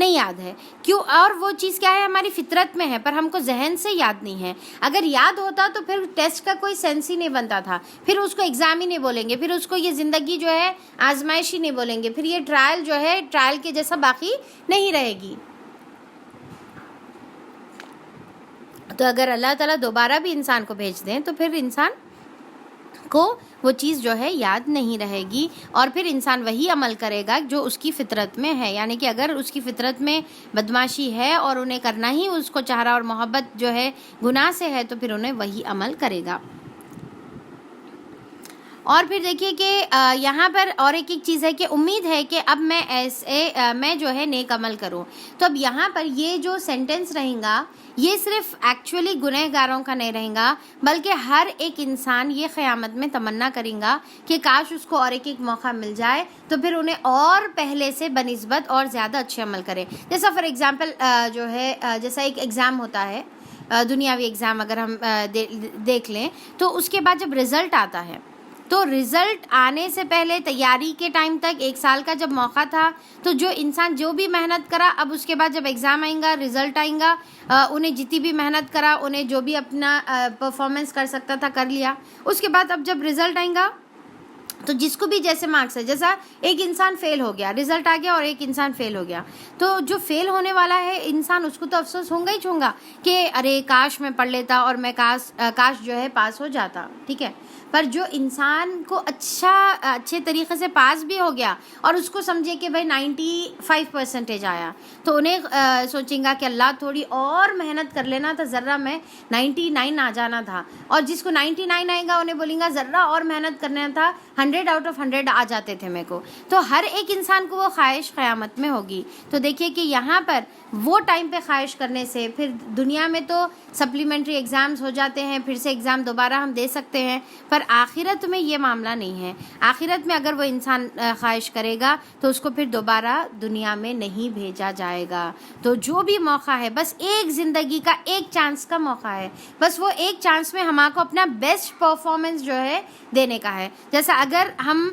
نہیں یاد ہے کیوں، اور وہ چیز کیا ہے ہماری فطرت میں ہے پر ہم کو ذہن سے یاد نہیں ہے. اگر یاد ہوتا تو پھر ٹیسٹ کا کوئی سینس ہی نہیں بنتا تھا، پھر اس کو ایگزام ہی نہیں بولیں گے، پھر اس کو یہ زندگی جو ہے آزمائش ہی نہیں بولیں گے، پھر یہ ٹرائل جو ہے ٹرائل کے جیسا باقی نہیں رہے گی. تو اگر اللہ تعالیٰ دوبارہ بھی انسان کو بھیج دیں تو پھر انسان کو وہ چیز جو ہے یاد نہیں رہے گی، اور پھر انسان وہی عمل کرے گا جو اس کی فطرت میں ہے. یعنی کہ اگر اس کی فطرت میں بدمعاشی ہے اور انہیں کرنا ہی اس کو چاہ رہا اور محبت جو ہے گناہ سے ہے تو پھر انہیں وہی عمل کرے گا. اور پھر دیکھیے کہ یہاں پر اور ایک چیز ہے کہ امید ہے کہ اب میں جو ہے نیک عمل کروں. تو اب یہاں پر یہ جو سینٹنس رہے گا یہ صرف ایکچولی گنہگاروں کا نہیں رہے گا، بلکہ ہر ایک انسان یہ قیامت میں تمنا کرے گا کہ کاش اس کو اور ایک موقع مل جائے تو پھر انہیں اور پہلے سے بنسبت اور زیادہ اچھے عمل کرے. جیسا فار ایگزامپل جو ہے جیسا ایک ایگزام ہوتا ہے دنیاوی ایگزام، اگر ہم دیکھ لیں تو اس کے بعد جب رزلٹ آتا ہے تو رزلٹ آنے سے پہلے تیاری کے ٹائم تک 1 سال کا جب موقع تھا تو جو انسان جو بھی محنت کرا، اب اس کے بعد جب ایگزام آئیں گا رزلٹ آئیں گا، انہیں جتنی بھی محنت کرا، انہیں جو بھی اپنا پرفارمنس کر سکتا تھا کر لیا. اس کے بعد اب جب رزلٹ آئیں گا تو جس کو بھی جیسے مارکس ہے، جیسا ایک انسان فیل ہو گیا، رزلٹ آ گیا اور ایک انسان فیل ہو گیا، تو جو فیل ہونے والا ہے انسان اس کو تو افسوس ہوگا ہی ہوگا کہ ارے کاش میں پڑھ لیتا اور میں کاش جو ہے پاس ہو جاتا. ٹھیک ہے، پر جو انسان کو اچھے طریقے سے پاس بھی ہو گیا اور اس کو سمجھے کہ بھائی 95% آیا تو انہیں سوچیں گا کہ اللہ تھوڑی اور محنت کر لینا تھا، ذرا میں 99 آ جانا تھا. اور جس کو 99 آئے گا انہیں بولیں گا ذرا اور محنت کرنا تھا، 100 آؤٹ آف 100 آ جاتے تھے میرے کو. تو ہر ایک انسان کو وہ خواہش قیامت میں ہوگی. تو دیکھیے کہ یہاں پر وہ ٹائم پہ خواہش کرنے سے پھر دنیا میں تو سپلیمنٹری ایگزامز ہو جاتے ہیں، پھر سے ایگزام دوبارہ ہم دے سکتے ہیں، پر آخرت میں یہ معاملہ نہیں ہے. آخرت میں اگر وہ انسان خواہش کرے گا تو اس کو پھر دوبارہ دنیا میں نہیں بھیجا جائے گا. تو جو بھی موقع ہے بس ایک زندگی کا ایک چانس کا موقع ہے، بس وہ ایک چانس میں ہمارے کو اپنا بیسٹ پرفارمنس جو ہے دینے کا ہے. جیسا اگر ہم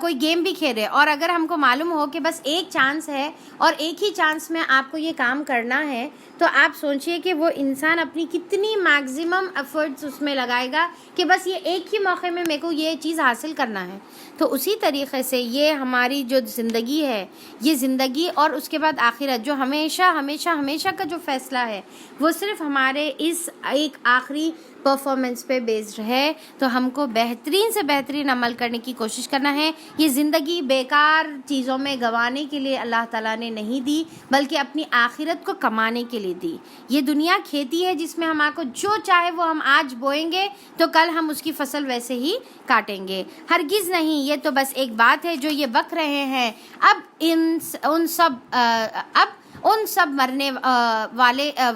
کوئی گیم بھی کھیل رہے اور اگر ہم کو معلوم ہو کہ بس ایک چانس ہے اور ایک ہی چانس میں آپ کو یہ کام کرنا ہے تو آپ سوچئے کہ وہ انسان اپنی کتنی میکزیمم ایفرٹس اس میں لگائے گا کہ بس یہ ایک ہی موقع میں میرے کو یہ چیز حاصل کرنا ہے. تو اسی طریقے سے یہ ہماری جو زندگی ہے، یہ زندگی اور اس کے بعد آخرت جو ہمیشہ کا جو فیصلہ ہے وہ صرف ہمارے اس ایک آخری پرفارمنس پہ بیسڈ ہے. تو ہم کو بہترین سے بہترین عمل کرنے کی کوشش کرنا ہے. یہ زندگی بیکار چیزوں میں گنوانے کے لیے اللہ تعالیٰ نے نہیں دی، بلکہ اپنی آخرت کو کمانے کے لیے دی. یہ دنیا کھیتی ہے جس میں ہمارے کو جو چاہے وہ ہم آج بوئیں گے تو کل ہم اس کی فصل ویسے ہی کاٹیں گے. ہرگز نہیں، یہ تو بس ایک بات ہے جو یہ بک رہے ہیں. اب ان سب مرنے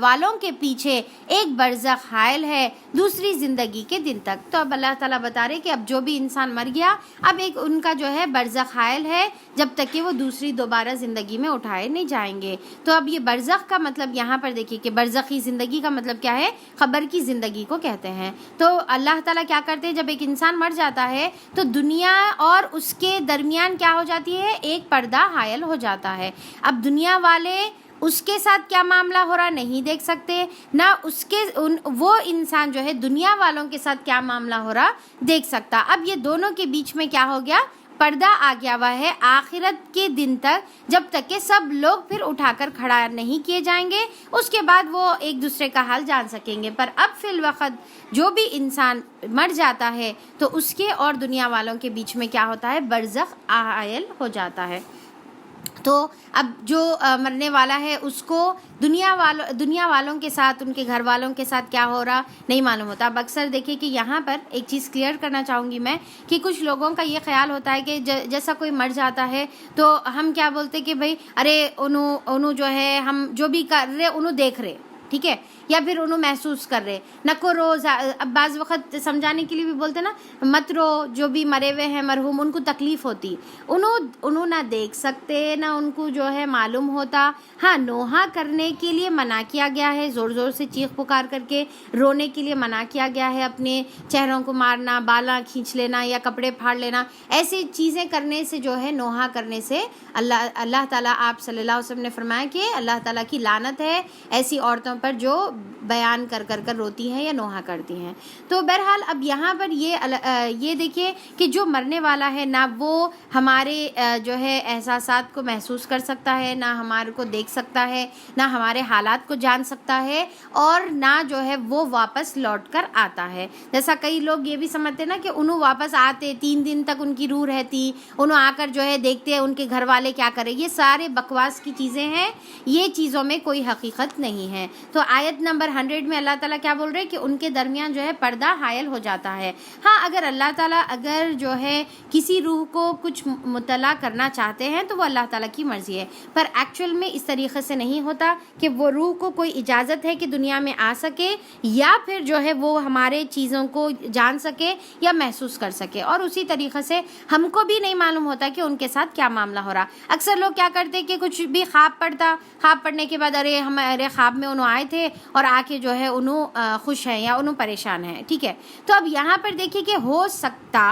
والوں کے پیچھے ایک برزخ حائل ہے دوسری زندگی کے دن تک. تو اب اللہ تعالیٰ بتا رہے کہ اب جو بھی انسان مر گیا اب ایک ان کا جو ہے برزخ حائل ہے جب تک کہ وہ دوسری دوبارہ زندگی میں اٹھائے نہیں جائیں گے. تو اب یہ برزخ کا مطلب یہاں پر دیکھیے کہ برزخی زندگی کا مطلب کیا ہے، قبر کی زندگی کو کہتے ہیں. تو اللہ تعالیٰ کیا کرتے ہیں، جب ایک انسان مر جاتا ہے تو دنیا اور اس کے درمیان کیا ہو جاتی ہے، ایک پردہ حائل ہو جاتا ہے. اب دنیا والے اس کے ساتھ کیا معاملہ ہو رہا نہیں دیکھ سکتے، نہ وہ انسان جو ہے دنیا والوں کے ساتھ کیا معاملہ ہو رہا دیکھ سکتا. اب یہ دونوں کے بیچ میں کیا ہو گیا، پردہ آ گیا ہوا ہے آخرت کے دن تک، جب تک کہ سب لوگ پھر اٹھا کر کھڑا نہیں کیے جائیں گے. اس کے بعد وہ ایک دوسرے کا حال جان سکیں گے. پر اب فی الوقت جو بھی انسان مر جاتا ہے تو اس کے اور دنیا والوں کے بیچ میں کیا ہوتا ہے، برزخ حائل ہو جاتا ہے. تو اب جو مرنے والا ہے اس کو دنیا والوں کے ساتھ، ان کے گھر والوں کے ساتھ کیا ہو رہا نہیں معلوم ہوتا. اب اکثر دیکھیے کہ یہاں پر ایک چیز کلیئر کرنا چاہوں گی میں کہ کچھ لوگوں کا یہ خیال ہوتا ہے کہ جیسا کوئی مر جاتا ہے تو ہم کیا بولتے کہ بھئی ارے انہوں جو ہے ہم جو بھی کر رہے انہوں دیکھ رہے. ٹھیک ہے، یا پھر انہوں محسوس کر رہے نہ کو روز. اب بعض وقت سمجھانے کے لیے بھی بولتے نا مت رو، جو بھی مرے ہوئے ہیں مرحوم ان کو تکلیف ہوتی، انہوں نہ دیکھ سکتے نہ ان کو جو ہے معلوم ہوتا. ہاں نوحہ کرنے کے لیے منع کیا گیا ہے، زور زور سے چیخ پکار کر کے رونے کے لیے منع کیا گیا ہے، اپنے چہروں کو مارنا، بالاں کھینچ لینا یا کپڑے پھاڑ لینا، ایسی چیزیں کرنے سے جو ہے نوحہ کرنے سے اللہ تعالیٰ، آپ صلی اللہ علیہ وسلم نے فرمایا کہ اللہ تعالیٰ کی لعنت ہے ایسی عورتوں پر جو بیان کر روتی ہیں یا نوحہ کرتی ہیں. تو بہرحال اب یہاں پر یہ دیکھیے کہ جو مرنے والا ہے نہ وہ ہمارے جو ہے احساسات کو محسوس کر سکتا ہے، نہ ہمارے کو دیکھ سکتا ہے، نہ ہمارے حالات کو جان سکتا ہے، اور نہ جو ہے وہ واپس لوٹ کر آتا ہے. جیسا کئی لوگ یہ بھی سمجھتے نا کہ انہوں واپس آتے 3 دن تک ان کی روح رہتی، انہوں آ کر جو ہے دیکھتے ان کے گھر والے کیا کرے. یہ سارے بکواس کی چیزیں ہیں، یہ چیزوں میں کوئی حقیقت نہیں ہے. تو آیت نمبر 100 میں اللہ تعالیٰ کیا بول رہے ہیں کہ ان کے درمیان جو ہے پردہ حائل ہو جاتا ہے. ہاں اگر اللہ تعالیٰ اگر جو ہے کسی روح کو کچھ مطلع کرنا چاہتے ہیں تو وہ اللہ تعالیٰ کی مرضی ہے، پر ایکچوئل میں اس طریقے سے نہیں ہوتا کہ وہ روح کو کوئی اجازت ہے کہ دنیا میں آ سکے یا پھر جو ہے وہ ہمارے چیزوں کو جان سکے یا محسوس کر سکے. اور اسی طریقے سے ہم کو بھی نہیں معلوم ہوتا کہ ان کے ساتھ کیا معاملہ ہو رہا. اکثر لوگ کیا کرتے کہ کچھ بھی خواب پڑھنے کے بعد ارے ہمارے خواب میں انہوں آئے تھے اور آ کے جو ہے انہوں خوش ہیں یا انہوں پریشان ہیں. ٹھیک ہے، تو اب یہاں پر دیکھیے کہ ہو سکتا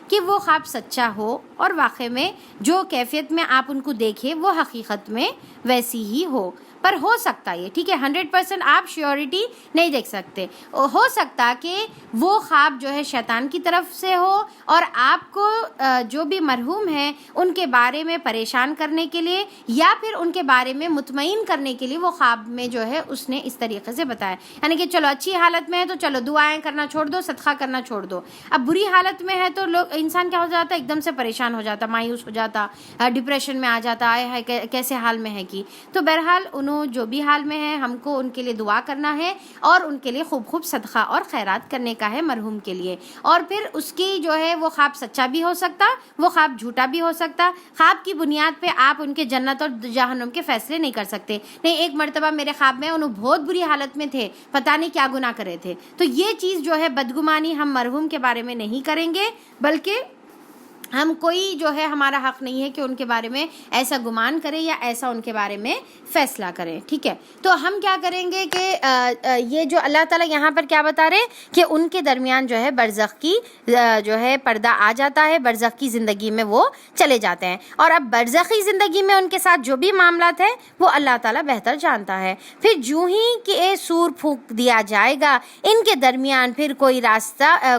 کہ وہ خواب سچا ہو اور واقع میں جو کیفیت میں آپ ان کو دیکھیں وہ حقیقت میں ویسی ہی ہو، پر ہو سکتا یہ، ٹھیک ہے، 100% آپ شیورٹی نہیں دیکھ سکتے. ہو سکتا کہ وہ خواب جو ہے شیطان کی طرف سے ہو اور آپ کو جو بھی مرحوم ہیں ان کے بارے میں پریشان کرنے کے لیے یا پھر ان کے بارے میں مطمئن کرنے کے لیے وہ خواب میں جو ہے اس نے اس طریقے سے بتایا، یعنی کہ چلو اچھی حالت میں ہے تو چلو دعائیں کرنا چھوڑ دو، صدقہ کرنا چھوڑ دو. اب بری حالت میں ہے تو لوگ انسان کیا ہو جاتا ہے، ایک دم سے پریشان ہو جاتا، مایوس ہو جاتا، ڈپریشن میں آ جاتا ہے کیسے حال میں ہے کی. تو بہرحال انہوں جو بھی حال میں ہے ہم کو ان کے لیے دعا کرنا ہے اور ان کے لیے خوب صدقہ اور خیرات کرنے کا ہے مرحوم کے لیے. اور پھر اس کی جو ہے وہ خواب سچا بھی ہو سکتا، وہ خواب جھوٹا بھی ہو سکتا. خواب کی بنیاد پہ آپ ان کے جنت اور جہنم کے فیصلے نہیں کر سکتے. نہیں، ایک مرتبہ میرے خواب میں انہوں بہت بری حالت میں تھے، پتہ نہیں کیا گناہ کرے تھے، تو یہ چیز جو ہے بدگمانی ہم مرحوم کے بارے میں نہیں کریں گے، بلکہ ہم کوئی جو ہے ہمارا حق نہیں ہے کہ ان کے بارے میں ایسا گمان کریں یا ایسا ان کے بارے میں فیصلہ کریں. ٹھیک ہے، تو ہم کیا کریں گے کہ یہ جو اللہ تعالیٰ یہاں پر کیا بتا رہے کہ ان کے درمیان جو ہے برزخ کی جو ہے پردہ آ جاتا ہے، برزخ کی زندگی میں وہ چلے جاتے ہیں. اور اب برزخی زندگی میں ان کے ساتھ جو بھی معاملات ہیں وہ اللہ تعالیٰ بہتر جانتا ہے. پھر جو ہی کہ سور پھونک دیا جائے گا ان کے درمیان پھر کوئی راستہ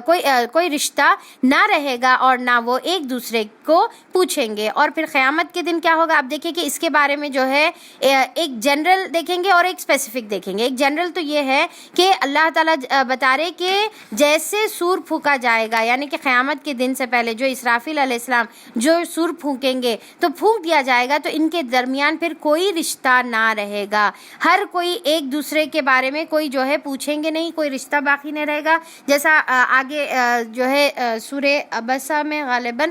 کوئی رشتہ نہ رہے گا اور نہ وہ ایک دوسرے کو پوچھیں گے. اور پھر قیامت کے دن کیا ہوگا، آپ دیکھیں کہ اس کے بارے میں جو ہے ایک جنرل دیکھیں گے اور ایک اسپیسیفک دیکھیں گے. ایک جنرل تو یہ ہے کہ اللہ تعالیٰ بتا رہے کہ جیسے سور پھونکا جائے گا، یعنی کہ قیامت کے دن سے پہلے جو اسرافیل علیہ السلام جو سور پھونکیں گے تو پھونک دیا جائے گا تو ان کے درمیان پھر کوئی رشتہ نہ رہے گا. ہر کوئی ایک دوسرے کے بارے میں کوئی جو ہے پوچھیں گے نہیں، کوئی رشتہ باقی نہیں رہے گا. جیسا آگے جو ہے سورہ عبسہ میں غالباً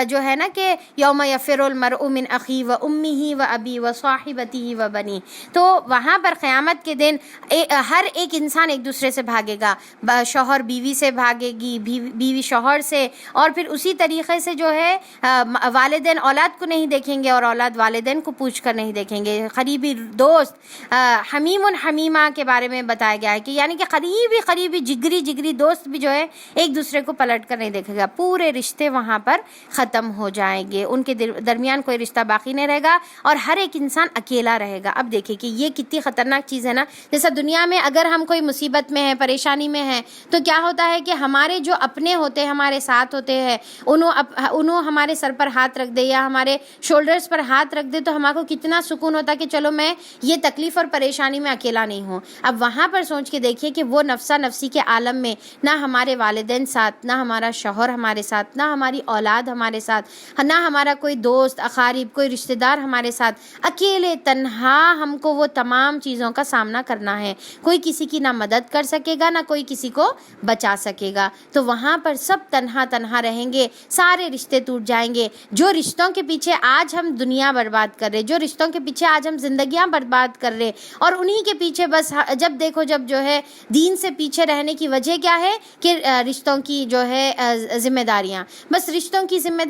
جو ہے نا کہ یوم یفر المرء من اخیہ و امہ و ابی و صاحبتہ و بنی، تو وہاں پر قیامت کے دن ہر ایک انسان ایک دوسرے سے بھاگے گا. شوہر بیوی سے بھاگے گی، بیوی شوہر سے، اور پھر اسی طریقے سے جو ہے والدین اولاد کو نہیں دیکھیں گے اور اولاد والدین کو پوچھ کر نہیں دیکھیں گے. قریبی دوست حمیم حمیمہ کے بارے میں بتایا گیا ہے کہ یعنی کہ قریبی جگری دوست بھی جو ہے ایک دوسرے کو پلٹ کر نہیں دیکھے گا. پورے رشتے وہاں پر ختم ہو جائیں گے، ان کے درمیان کوئی رشتہ باقی نہیں رہے گا اور ہر ایک انسان اکیلا رہے گا. اب دیکھیں کہ یہ کتنی خطرناک چیز ہے نا. جیسا دنیا میں اگر ہم کوئی مصیبت میں ہیں، پریشانی میں ہیں، تو کیا ہوتا ہے کہ ہمارے جو اپنے ہوتے ہیں، ہمارے ساتھ ہوتے ہیں، انہوں ہمارے سر پر ہاتھ رکھ دے یا ہمارے شولڈرز پر ہاتھ رکھ دے تو ہمارے کو کتنا سکون ہوتا کہ چلو میں یہ تکلیف اور پریشانی میں اکیلا نہیں ہوں. اب وہاں پر سوچ کے دیکھیے کہ وہ نفسا نفسی کے عالم میں نہ ہمارے والدین ساتھ، نہ ہمارا شوہر ہمارے ساتھ، نہ ہماری اولاد اولاد ہمارے ساتھ، نہ ہمارا کوئی دوست اقارب، کوئی رشتہ دار ہمارے ساتھ، اکیلے تنہا ہم کو وہ تمام چیزوں کا سامنا کرنا ہے. کوئی کسی کی نہ مدد کر سکے گا، نہ کوئی کسی کو بچا سکے گا. تو وہاں پر سب تنہا تنہا رہیں گے، سارے رشتے ٹوٹ جائیں گے. جو رشتوں کے پیچھے آج ہم دنیا برباد کر رہے، جو رشتوں کے پیچھے آج ہم زندگیاں برباد کر رہے، اور انہی کے پیچھے بس جب دیکھو جب جو ہے دین سے پیچھے رہنے کی وجہ کیا ہے کہ رشتوں کی جو ہے ذمہ داریاں، بس رشتوں کی ذمہ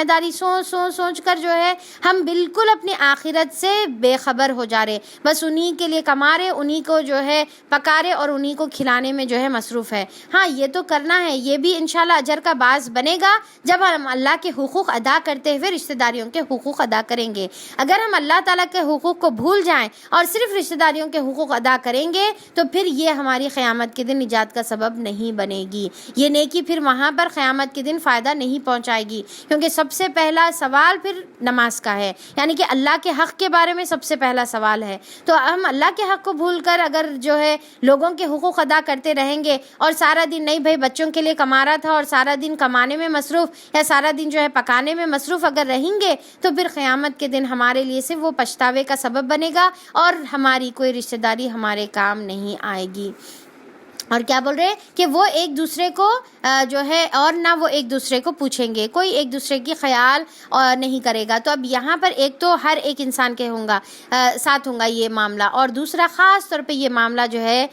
داری سوچ کر جو ہے ہم بالکل اپنی آخرت سے بے خبر ہو جا رہے. بس انہی کے لیے کما رہے، انہی کو جو ہے پکا رہے اور انہی کو کھلانے میں جو ہے مصروف ہے. ہاں یہ تو کرنا ہے، یہ بھی انشاءاللہ اجر کا باعث بنے گا جب ہم اللہ کے حقوق ادا کرتے ہوئے رشتہ داریوں کے حقوق ادا کریں گے. اگر ہم اللہ تعالیٰ کے حقوق کو بھول جائیں اور صرف رشتہ داریوں کے حقوق ادا کریں گے تو پھر یہ ہماری قیامت کے دن نجات کا سبب نہیں بنے گی. یہ نیکی پھر وہاں پر قیامت کے دن فائدہ نہیں پہنچائے گی، کیونکہ سب سے پہلا سوال پھر نماز کا ہے، یعنی کہ اللہ کے حق کے بارے میں سب سے پہلا سوال ہے. تو ہم اللہ کے حق کو بھول کر اگر جو ہے لوگوں کے حقوق ادا کرتے رہیں گے اور سارا دن نہیں بھائی بچوں کے لیے کما رہا تھا اور سارا دن کمانے میں مصروف یا سارا دن جو ہے پکانے میں مصروف اگر رہیں گے تو پھر قیامت کے دن ہمارے لیے سے وہ پچھتاوے کا سبب بنے گا اور ہماری کوئی رشتہ داری ہمارے کام نہیں آئے گی. اور کیا بول رہے کہ وہ ایک دوسرے کو جو ہے اور نہ وہ ایک دوسرے کو پوچھیں گے، کوئی ایک دوسرے کی خیال نہیں کرے گا. تو اب یہاں پر ایک تو ہر ایک انسان کے ساتھ ہوگا یہ معاملہ، اور دوسرا خاص طور پہ یہ معاملہ جو ہے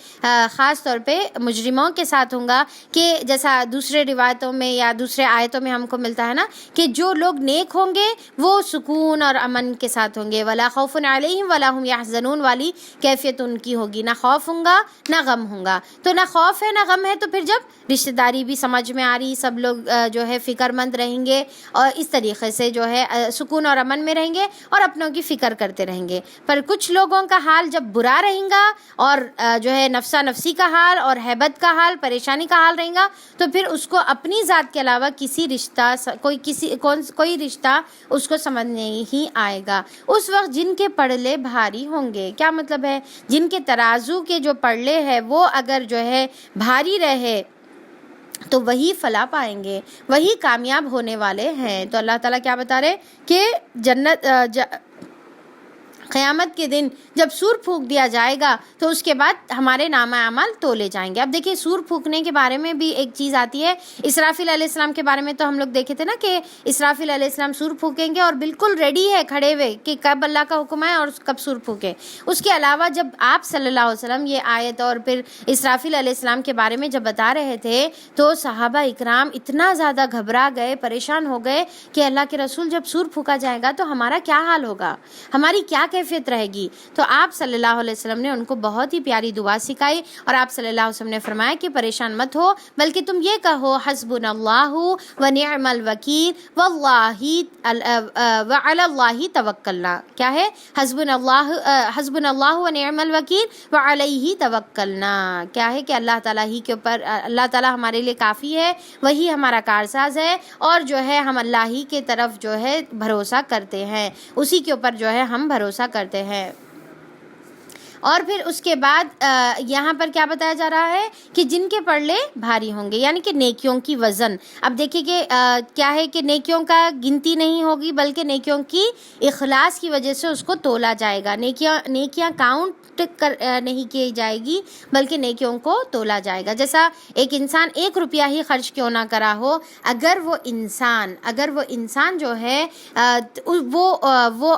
خاص طور پہ مجرموں کے ساتھ ہوگا کہ جیسا دوسرے روایتوں میں یا دوسرے آیتوں میں ہم کو ملتا ہے نا کہ جو لوگ نیک ہوں گے وہ سکون اور امن کے ساتھ ہوں گے. ولا خوف علیہم ولا هم یحزنون والی کیفیت ان کی ہوگی، نہ خوف ہوگا نہ غم ہوگا. تو نہ خوف ہے نہ غم ہے، تو پھر جب رشتہ داری بھی سمجھ میں آ رہی، سب لوگ جو ہے فکر مند رہیں گے اور اس طریقے سے جو ہے سکون اور امن میں رہیں گے اور اپنوں کی فکر کرتے رہیں گے. پر کچھ لوگوں کا حال جب برا رہیں گا اور جو ہے نفسا نفسی کا حال اور ہیبت کا حال، پریشانی کا حال رہیں گا، تو پھر اس کو اپنی ذات کے علاوہ کوئی رشتہ اس کو سمجھ نہیں آئے گا. اس وقت جن کے پڑلے بھاری ہوں گے، کیا مطلب ہے؟ جن کے ترازو کے جو پڑلے ہیں وہ اگر جو ہے بھاری رہے تو وہی فلاح پائیں گے، وہی کامیاب ہونے والے ہیں. تو اللہ تعالیٰ کیا بتا رہے کہ قیامت کے دن جب سور پھونک دیا جائے گا تو اس کے بعد ہمارے نامہ اعمال تولے جائیں گے. اب دیکھیں سور پھونکنے کے بارے میں بھی ایک چیز آتی ہے. اسرافیل علیہ السلام کے بارے میں تو ہم لوگ دیکھے تھے نا کہ اسرافیل علیہ السلام سور پھونکیں گے اور بالکل ریڈی ہے کھڑے ہوئے کہ کب اللہ کا حکم آئے اور کب سور پھونکے. اس کے علاوہ جب آپ صلی اللہ علیہ وسلم یہ آیت اور پھر اسرافیل علیہ السلام کے بارے میں جب بتا رہے تھے تو صحابہ اکرام اتنا زیادہ گھبرا گئے، پریشان ہو گئے کہ اللہ کے رسول جب سور پھونکا جائے گا تو ہمارا کیا حال ہوگا، ہماری کیا کیفیت رہے گی. تو آپ صلی اللہ علیہ وسلم نے ان کو بہت ہی پیاری دعا سکھائی اور آپ صلی اللہ علیہ وسلم نے فرمایا کہ پریشان مت ہو، بلکہ تم یہ کہو حسبنا اللہ ونعم الوکیل وعلی اللہ توکلنا. کیا ہے؟ حسبنا اللہ ونعم الوکیل وعلیہ توکلنا. کیا ہے کہ اللہ تعالیٰ ہی کے اوپر، اللہ تعالیٰ ہمارے لیے کافی ہے، وہی ہمارا کارساز ہے اور جو ہے ہم اللہ ہی کے طرف جو ہے بھروسہ کرتے ہیں، اسی کے اوپر جو ہے ہم بھروسہ کرتے ہیں. اور پھر اس کے بعد یہاں پر کیا بتایا جا رہا ہے کہ جن کے پڑلے بھاری ہوں گے، یعنی کہ نیکیوں کی وزن. اب دیکھیں کہ کیا ہے کہ نیکیوں کا گنتی نہیں ہوگی بلکہ نیکیوں کی اخلاص کی وجہ سے اس کو تولا جائے گا. نیکیاں کاؤنٹ نہیں کی جائے گی بلکہ نیکیوں کو تولا جائے گا. جیسا ایک انسان 1 روپیہ ہی خرچ کیوں نہ کرا ہو، اگر وہ انسان جو ہے وہ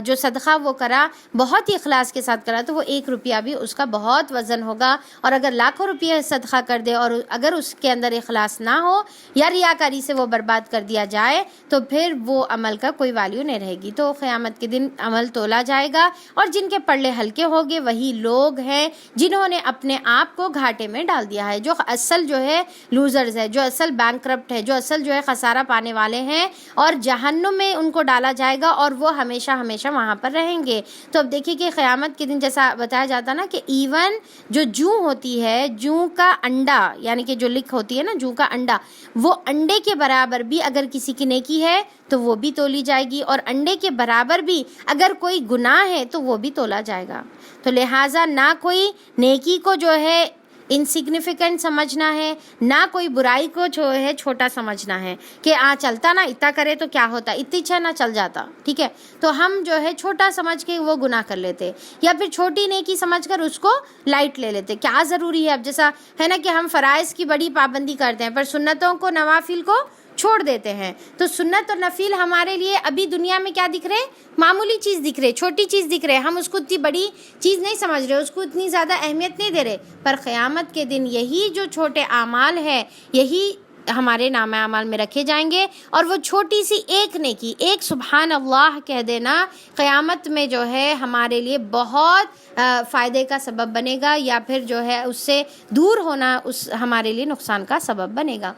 جو صدقہ وہ کرا بہت ہی اخلاص کے ساتھ کرا تو وہ 1 روپیہ بھی اس کا بہت وزن ہوگا. اور اگر لاکھوں روپیہ صدقہ کر دے اور اگر اس کے اندر اخلاص نہ ہو یا ریاکاری سے وہ برباد کر دیا جائے تو پھر وہ عمل کا کوئی ویلیو نہیں رہے گی. تو قیامت کے دن عمل تولا جائے گا اور جن کے پلڑے ہلکے ہوگے وہی لوگ ہیں جنہوں نے اپنے آپ کو گھاٹے میں ڈال دیا ہے، جو اصل جو ہے لوزرز ہے، جو اصل بینکرپٹ ہے، جو اصل جو ہے خسارہ پانے والے ہیں، اور جہنم میں ان کو ڈالا جائے گا اور وہ ہمیشہ ہمیشہ وہاں پر رہیں گے. تو اب دیکھیے کہ قیامت کے دن جیسا بتایا جاتا نا کہ ایون جو جوں ہوتی ہے، جوں کا انڈا یعنی کہ جو لکھ ہوتی ہے نا جوں کا انڈا، وہ انڈے کے برابر بھی اگر کسی کی نیکی ہے تو وہ بھی تولی جائے گی اور انڈے کے برابر بھی اگر کوئی گناہ ہے تو وہ بھی تولا جائے گا. تو لہٰذا نہ کوئی نیکی کو جو ہے انسگنیفیکنٹ سمجھنا ہے، نہ کوئی برائی کو جو ہے چھوٹا سمجھنا ہے کہ چلتا نا اتنا کرے تو کیا ہوتا، اتنی اچھا نہ چل جاتا، ٹھیک ہے، تو ہم جو ہے چھوٹا سمجھ کے وہ گناہ کر لیتے، یا پھر چھوٹی نیکی سمجھ کر اس کو لائٹ لے لیتے. کیا ضروری ہے؟ اب جیسا ہے نا کہ ہم فرائض کی بڑی پابندی کرتے ہیں پر سنتوں کو، نوافل کو چھوڑ دیتے ہیں. تو سنت اور نفل ہمارے لیے ابھی دنیا میں کیا دکھ رہے؟ معمولی چیز دکھ رہے، چھوٹی چیز دکھ رہے، ہم اس کو اتنی بڑی چیز نہیں سمجھ رہے، اس کو اتنی زیادہ اہمیت نہیں دے رہے. پر قیامت کے دن یہی جو چھوٹے اعمال ہے یہی ہمارے نامہ اعمال میں رکھے جائیں گے، اور وہ چھوٹی سی ایک نیکی، ایک سبحان اللہ کہہ دینا قیامت میں جو ہے ہمارے لیے بہت فائدے کا سبب بنے گا، یا پھر جو ہے اس سے دور ہونا اس ہمارے لیے نقصان کا سبب بنے گا.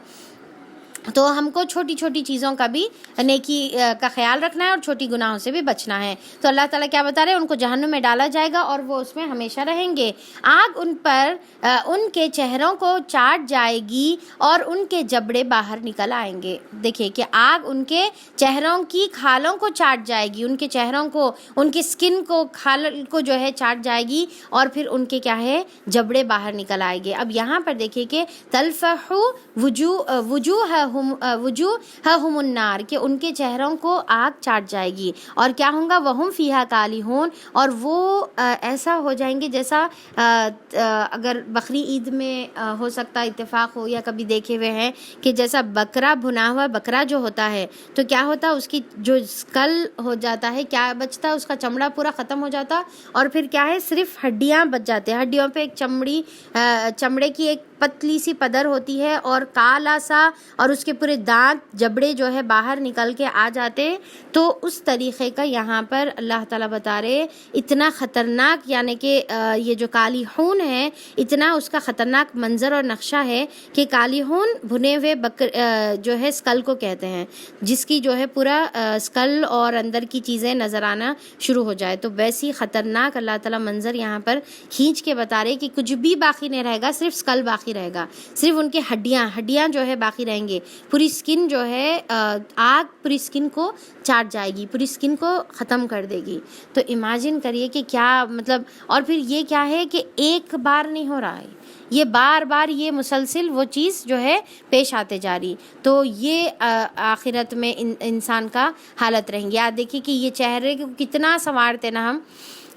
تو ہم کو چھوٹی چھوٹی چیزوں کا بھی نیکی کا خیال رکھنا ہے اور چھوٹی گناہوں سے بھی بچنا ہے. تو اللہ تعالیٰ کیا بتا رہے ہیں؟ ان کو جہنم میں ڈالا جائے گا اور وہ اس میں ہمیشہ رہیں گے. آگ ان پر ان کے چہروں کو چاٹ جائے گی اور ان کے جبڑے باہر نکل آئیں گے. دیکھیے کہ آگ ان کے چہروں کی کھالوں کو چاٹ جائے گی، ان کے چہروں کو، ان کی سکن کو، کھال کو جو ہے چاٹ جائے گی، اور پھر ان کے کیا ہے؟ جبڑے باہر نکل آئیں گے. اب یہاں پر دیکھیے کہ تلفح وجوہہم النار، کہ ان کے چہروں کو آگ چاٹ جائے گی، اور کیا ہوں گا؟ وہم فیہا کالحون، اور وہ ایسا ہو جائیں گے جیسا اگر بقری عید میں ہو سکتا اتفاق ہو یا کبھی دیکھے ہوئے ہیں کہ جیسا بکرا، بھنا ہوا بکرا جو ہوتا ہے تو کیا ہوتا، اس کی جو اسکل ہو جاتا ہے، کیا بچتا ہے؟ اس کا چمڑا پورا ختم ہو جاتا، اور پھر کیا ہے؟ صرف ہڈیاں بچ جاتے ہیں. ہڈیوں پہ ایک چمڑے کی ایک پتلی سی پدر ہوتی ہے اور کالا سا، اور اس کے پورے دانت، جبڑے جو ہے باہر نکل کے آ جاتے. تو اس طریقے کا یہاں پر اللہ تعالیٰ بتا رہے اتنا خطرناک، یعنی کہ یہ جو کالی خون ہے اتنا اس کا خطرناک منظر اور نقشہ ہے کہ کالی خون بھنے ہوئے جو ہے اسکل کو کہتے ہیں، جس کی جو ہے پورا اسکل اور اندر کی چیزیں نظر آنا شروع ہو جائے. تو ویسی خطرناک اللہ تعالیٰ منظر یہاں پر کھینچ کے بتا رہے کہ کچھ بھی باقی نہیں رہے گا، صرف اسکل باقی رہے گا، صرف ان کے ہڈیاں جو ہے باقی رہیں گے. پوری اسکن جو ہے آگ پوری اسکن کو چاٹ جائے گی، پوری اسکن کو ختم کر دے گی. تو امیجن کریے کہ کیا مطلب، اور پھر یہ کیا ہے کہ ایک بار نہیں ہو رہا ہے، یہ بار بار یہ مسلسل وہ چیز جو ہے پیش آتے جا رہی. تو یہ آخرت میں انسان کا حالت رہیں گی. آپ دیکھیے کہ یہ چہرے کو کتنا سنوارتے نا، ہم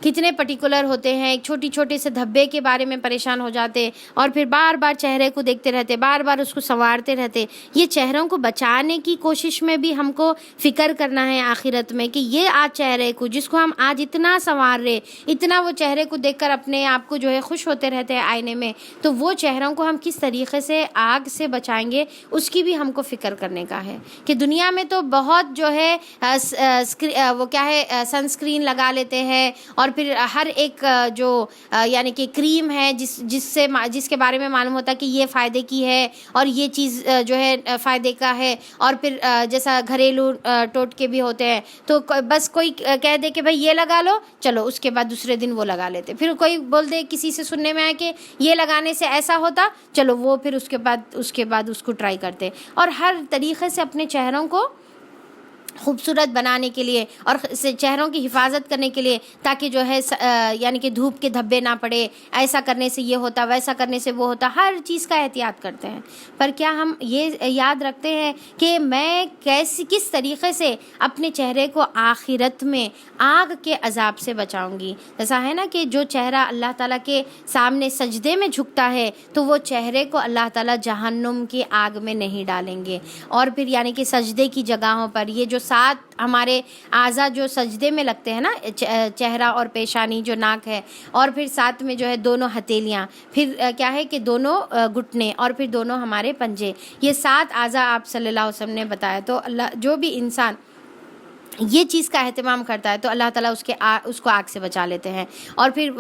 کتنے پرٹیکولر ہوتے ہیں، ایک چھوٹے سے دھبے کے بارے میں پریشان ہو جاتے اور پھر بار بار چہرے کو دیکھتے رہتے، بار بار اس کو سنوارتے رہتے. یہ چہروں کو بچانے کی کوشش میں بھی ہم کو فکر کرنا ہے آخرت میں کہ یہ آج چہرے کو، جس کو ہم آج اتنا سنوار رہے، اتنا وہ چہرے کو دیکھ کر اپنے آپ کو جو ہے خوش ہوتے رہتے ہیں آئینے میں، تو وہ چہروں کو ہم کس طریقے سے آگ سے بچائیں گے اس کی بھی ہم کو فکر کرنے کا ہے. کہ دنیا میں تو بہت جو ہے وہ کیا ہے سن اسکرین لگا لیتے ہیں، اور پھر ہر ایک جو یعنی کہ کریم ہے جس کے بارے میں معلوم ہوتا ہے کہ یہ فائدے کی ہے اور یہ چیز جو ہے فائدے کا ہے، اور پھر جیسا گھریلو ٹوٹکے بھی ہوتے ہیں تو بس کوئی کہہ دے کہ بھائی یہ لگا لو، چلو اس کے بعد دوسرے دن وہ لگا لیتے. پھر کوئی بول دے، کسی سے سننے میں آئے کہ یہ لگانے سے ایسا ہوتا، چلو وہ پھر اس کے بعد اس کو ٹرائی کرتے. اور ہر طریقے سے اپنے چہروں کو خوبصورت بنانے کے لیے اور چہروں کی حفاظت کرنے کے لیے، تاکہ جو ہے یعنی کہ دھوپ کے دھبے نہ پڑے، ایسا کرنے سے یہ ہوتا، ویسا کرنے سے وہ ہوتا، ہر چیز کا احتیاط کرتے ہیں. پر کیا ہم یہ یاد رکھتے ہیں کہ میں کس طریقے سے اپنے چہرے کو آخرت میں آگ کے عذاب سے بچاؤں گی؟ ایسا ہے نا کہ جو چہرہ اللہ تعالیٰ کے سامنے سجدے میں جھکتا ہے تو وہ چہرے کو اللہ تعالیٰ جہنم کی آگ میں نہیں ڈالیں گے. اور پھر یعنی کہ سجدے کی جگہوں پر یہ جو 7 ہمارے اعضاء جو سجدے میں لگتے ہیں نا، چہرہ اور پیشانی جو ناک ہے، اور پھر ساتھ میں جو ہے دونوں ہتھیلیاں، پھر کیا ہے کہ دونوں گھٹنے، اور پھر دونوں ہمارے پنجے، یہ 7 اعضاء آپ صلی اللہ علیہ وسلم نے بتایا. تو اللہ جو بھی انسان یہ چیز کا اہتمام کرتا ہے تو اللہ تعالیٰ اس کو آگ سے بچا لیتے ہیں. اور پھر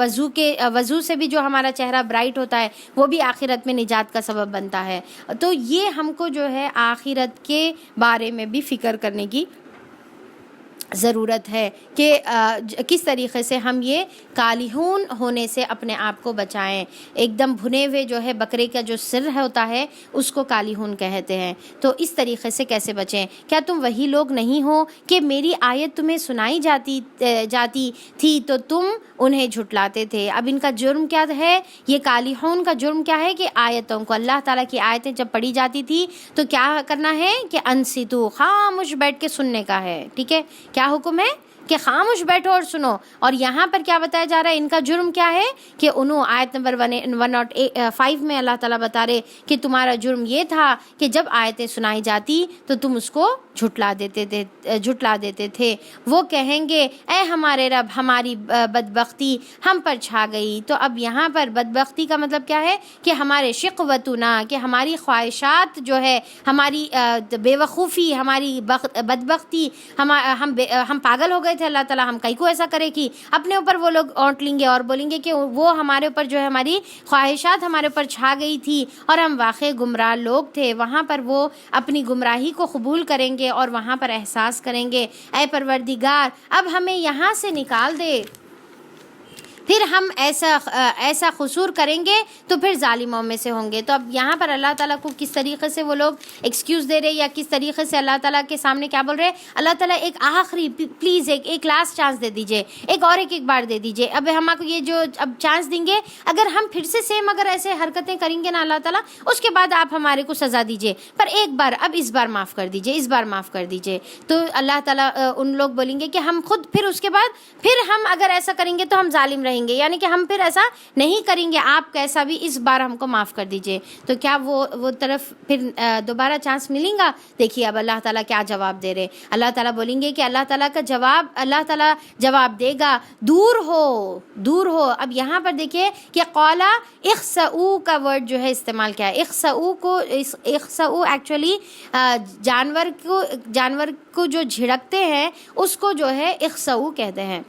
وضو سے بھی جو ہمارا چہرہ برائٹ ہوتا ہے وہ بھی آخرت میں نجات کا سبب بنتا ہے. تو یہ ہم کو جو ہے آخرت کے بارے میں بھی فکر کرنے کی ضرورت ہے کہ کس طریقے سے ہم یہ کالیہون ہونے سے اپنے آپ کو بچائیں. ایک دم بھنے ہوئے جو ہے بکرے کا جو سر ہوتا ہے اس کو کالیہون کہتے ہیں. تو اس طریقے سے کیسے بچیں؟ کیا تم وہی لوگ نہیں ہو کہ میری آیت تمہیں سنائی جاتی تھی تو تم انہیں جھٹلاتے تھے؟ اب ان کا جرم کیا ہے؟ یہ کالیہون کا جرم کیا ہے کہ آیتوں کو، اللہ تعالیٰ کی آیتیں جب پڑھی جاتی تھی تو کیا کرنا ہے کہ انصتو، خاموش بیٹھ کے سننے کا ہے. ٹھیک ہے، کیا حکم ہے کہ خاموش بیٹھو اور سنو. اور یہاں پر کیا بتایا جا رہا ہے؟ ان کا جرم کیا ہے کہ انہوں آیت نمبر 105 میں اللہ تعالیٰ بتا رہے کہ تمہارا جرم یہ تھا کہ جب آیتیں سنائی جاتی تو تم اس کو جھٹلا دیتے تھے. وہ کہیں گے اے ہمارے رب، ہماری بدبختی ہم پر چھا گئی. تو اب یہاں پر بدبختی کا مطلب کیا ہے کہ ہمارے شقوتنا، کہ ہماری خواہشات جو ہے، ہماری بے وقوفی، ہماری بدبختی، ہم پاگل ہو گئے تھے. اللہ تعالیٰ ہم کئی کو ایسا کرے کہ اپنے اوپر وہ لوگ اونٹ لیں گے اور بولیں گے کہ وہ ہمارے اوپر جو ہے ہماری خواہشات ہمارے اوپر چھا گئی تھی اور ہم واقعی گمراہ لوگ تھے. وہاں پر وہ اپنی گمراہی کو قبول کریں گے اور وہاں پر احساس کریں گے اے پروردگار اب ہمیں یہاں سے نکال دے. پھر ہم ایسا قصور کریں گے تو پھر ظالموں میں سے ہوں گے. تو اب یہاں پر اللہ تعالیٰ کو کس طریقے سے وہ لوگ ایکسکیوز دے رہے یا کس طریقے سے اللہ تعالیٰ کے سامنے کیا بول رہے؟ اللہ تعالیٰ ایک آخری پلیز ایک لاسٹ چانس دے دیجئے، ایک بار دے دیجئے. اب ہم کو یہ جو اب چانس دیں گے، اگر ہم پھر سے سیم اگر ایسے حرکتیں کریں گے نا اللہ تعالیٰ، اس کے بعد آپ ہمارے کو سزا دیجئے، پر ایک بار، اب اس بار معاف کر دیجئے. تو اللہ تعالیٰ ان لوگ بولیں گے کہ ہم خود پھر اس کے بعد پھر ہم اگر ایسا کریں گے تو ہم ظالم رہیں گے، یعنی کہ ہم پھر ایسا نہیں کریں گے، آپ کیسا بھی اس بار ہم کو معاف کر دیجئے. تو کیا وہ طرف پھر دوبارہ چانس ملیں گا؟ دیکھیے اب اللہ تعالیٰ کیا جواب دے رہے. اللہ تعالیٰ بولیں گے کہ اللہ تعالیٰ جواب دے گا دور ہو. اب یہاں پر دیکھیے کہ قولا اخسؤ کا ورڈ جو ہے استعمال کیا ہے. اخسؤ ایکچولی جانور کو جو جھڑکتے ہیں اس کو جو ہے اخسؤ کہتے ہیں،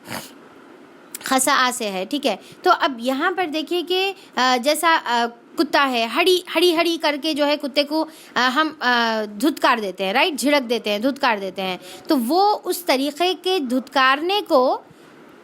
خسا سے ہے. ٹھیک ہے، تو اب یہاں پر دیکھیے کہ جیسا کتا ہے، ہڑی کر کے جو ہے کتے کو ہم دھتکار دیتے ہیں، رائٹ، جھڑک دیتے ہیں، دھتکار دیتے ہیں. تو وہ اس طریقے کے دھتکارنے کو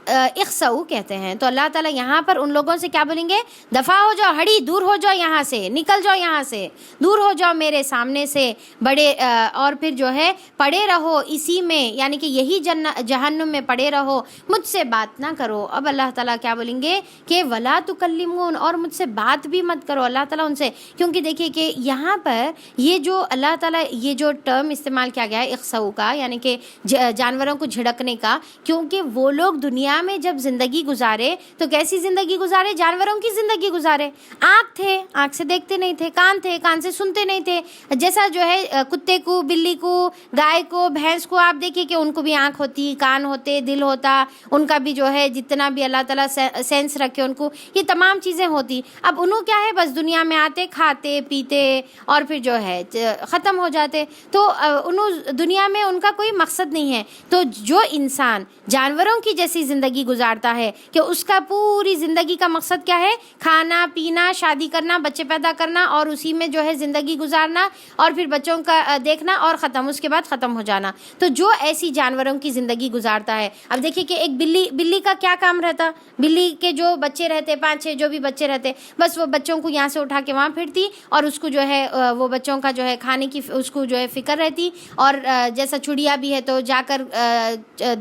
اخسؤ کہتے ہیں. تو اللہ تعالیٰ یہاں پر ان لوگوں سے کیا بولیں گے؟ دفع ہو جاؤ، ہڑی دور ہو جاؤ یہاں سے، نکل جاؤ یہاں سے، دور ہو جاؤ میرے سامنے سے بڑے، اور پھر جو ہے پڑے رہو اسی میں، یعنی کہ یہی جہنم میں پڑے رہو، مجھ سے بات نہ کرو. اب اللہ تعالیٰ کیا بولیں گے کہ ولا تکلمون، اور مجھ سے بات بھی مت کرو. اللہ تعالیٰ ان سے، کیونکہ دیکھیے کہ یہاں پر یہ جو اللہ تعالیٰ یہ جو ٹرم استعمال کیا گیا ہے اخسؤ کا، یعنی کہ جانوروں کو جھڑکنے کا، کیونکہ وہ لوگ دنیا میں جب زندگی گزارے تو کیسی زندگی گزارے؟ جانوروں کی زندگی گزارے. آنکھ تھے، آنکھ سے دیکھتے نہیں تھے، کان تھے، کان سے سنتے نہیں تھے. جیسا جو ہے کتے کو، بلی کو، گائے کو، بھینس کو آپ دیکھیے کہ ان کو بھی آنکھ ہوتی، کان ہوتے، دل ہوتا، ان کا بھی جو ہے جتنا بھی اللہ تعالیٰ سینس رکھے ان کو، یہ تمام چیزیں ہوتی. اب انہوں کیا ہے، بس دنیا میں آتے، کھاتے پیتے اور پھر جو ہے ختم ہو جاتے. تو انہوں دنیا میں ان کا کوئی مقصد نہیں ہے. تو جو انسان جانوروں کی جیسی زندگی گزارتا ہے کہ اس کا پوری زندگی کا مقصد کیا ہے؟ کھانا پینا، شادی کرنا، بچے پیدا کرنا اور اسی میں جو ہے زندگی گزارنا اور پھر بچوں کا دیکھنا اور ختم، اس کے بعد ختم ہو جانا. تو جو ایسی جانوروں کی زندگی گزارتا ہے، اب دیکھیے کہ ایک بلی کا کیا کام رہتا؟ بلی کے جو بچے رہتے، 5-6 جو بھی بچے رہتے، بس وہ بچوں کو یہاں سے اٹھا کے وہاں پھرتی اور اس کو جو ہے وہ بچوں کا جو ہے کھانے کی اس کو جو ہے فکر رہتی. اور جیسا چڑیا بھی ہے تو جا کر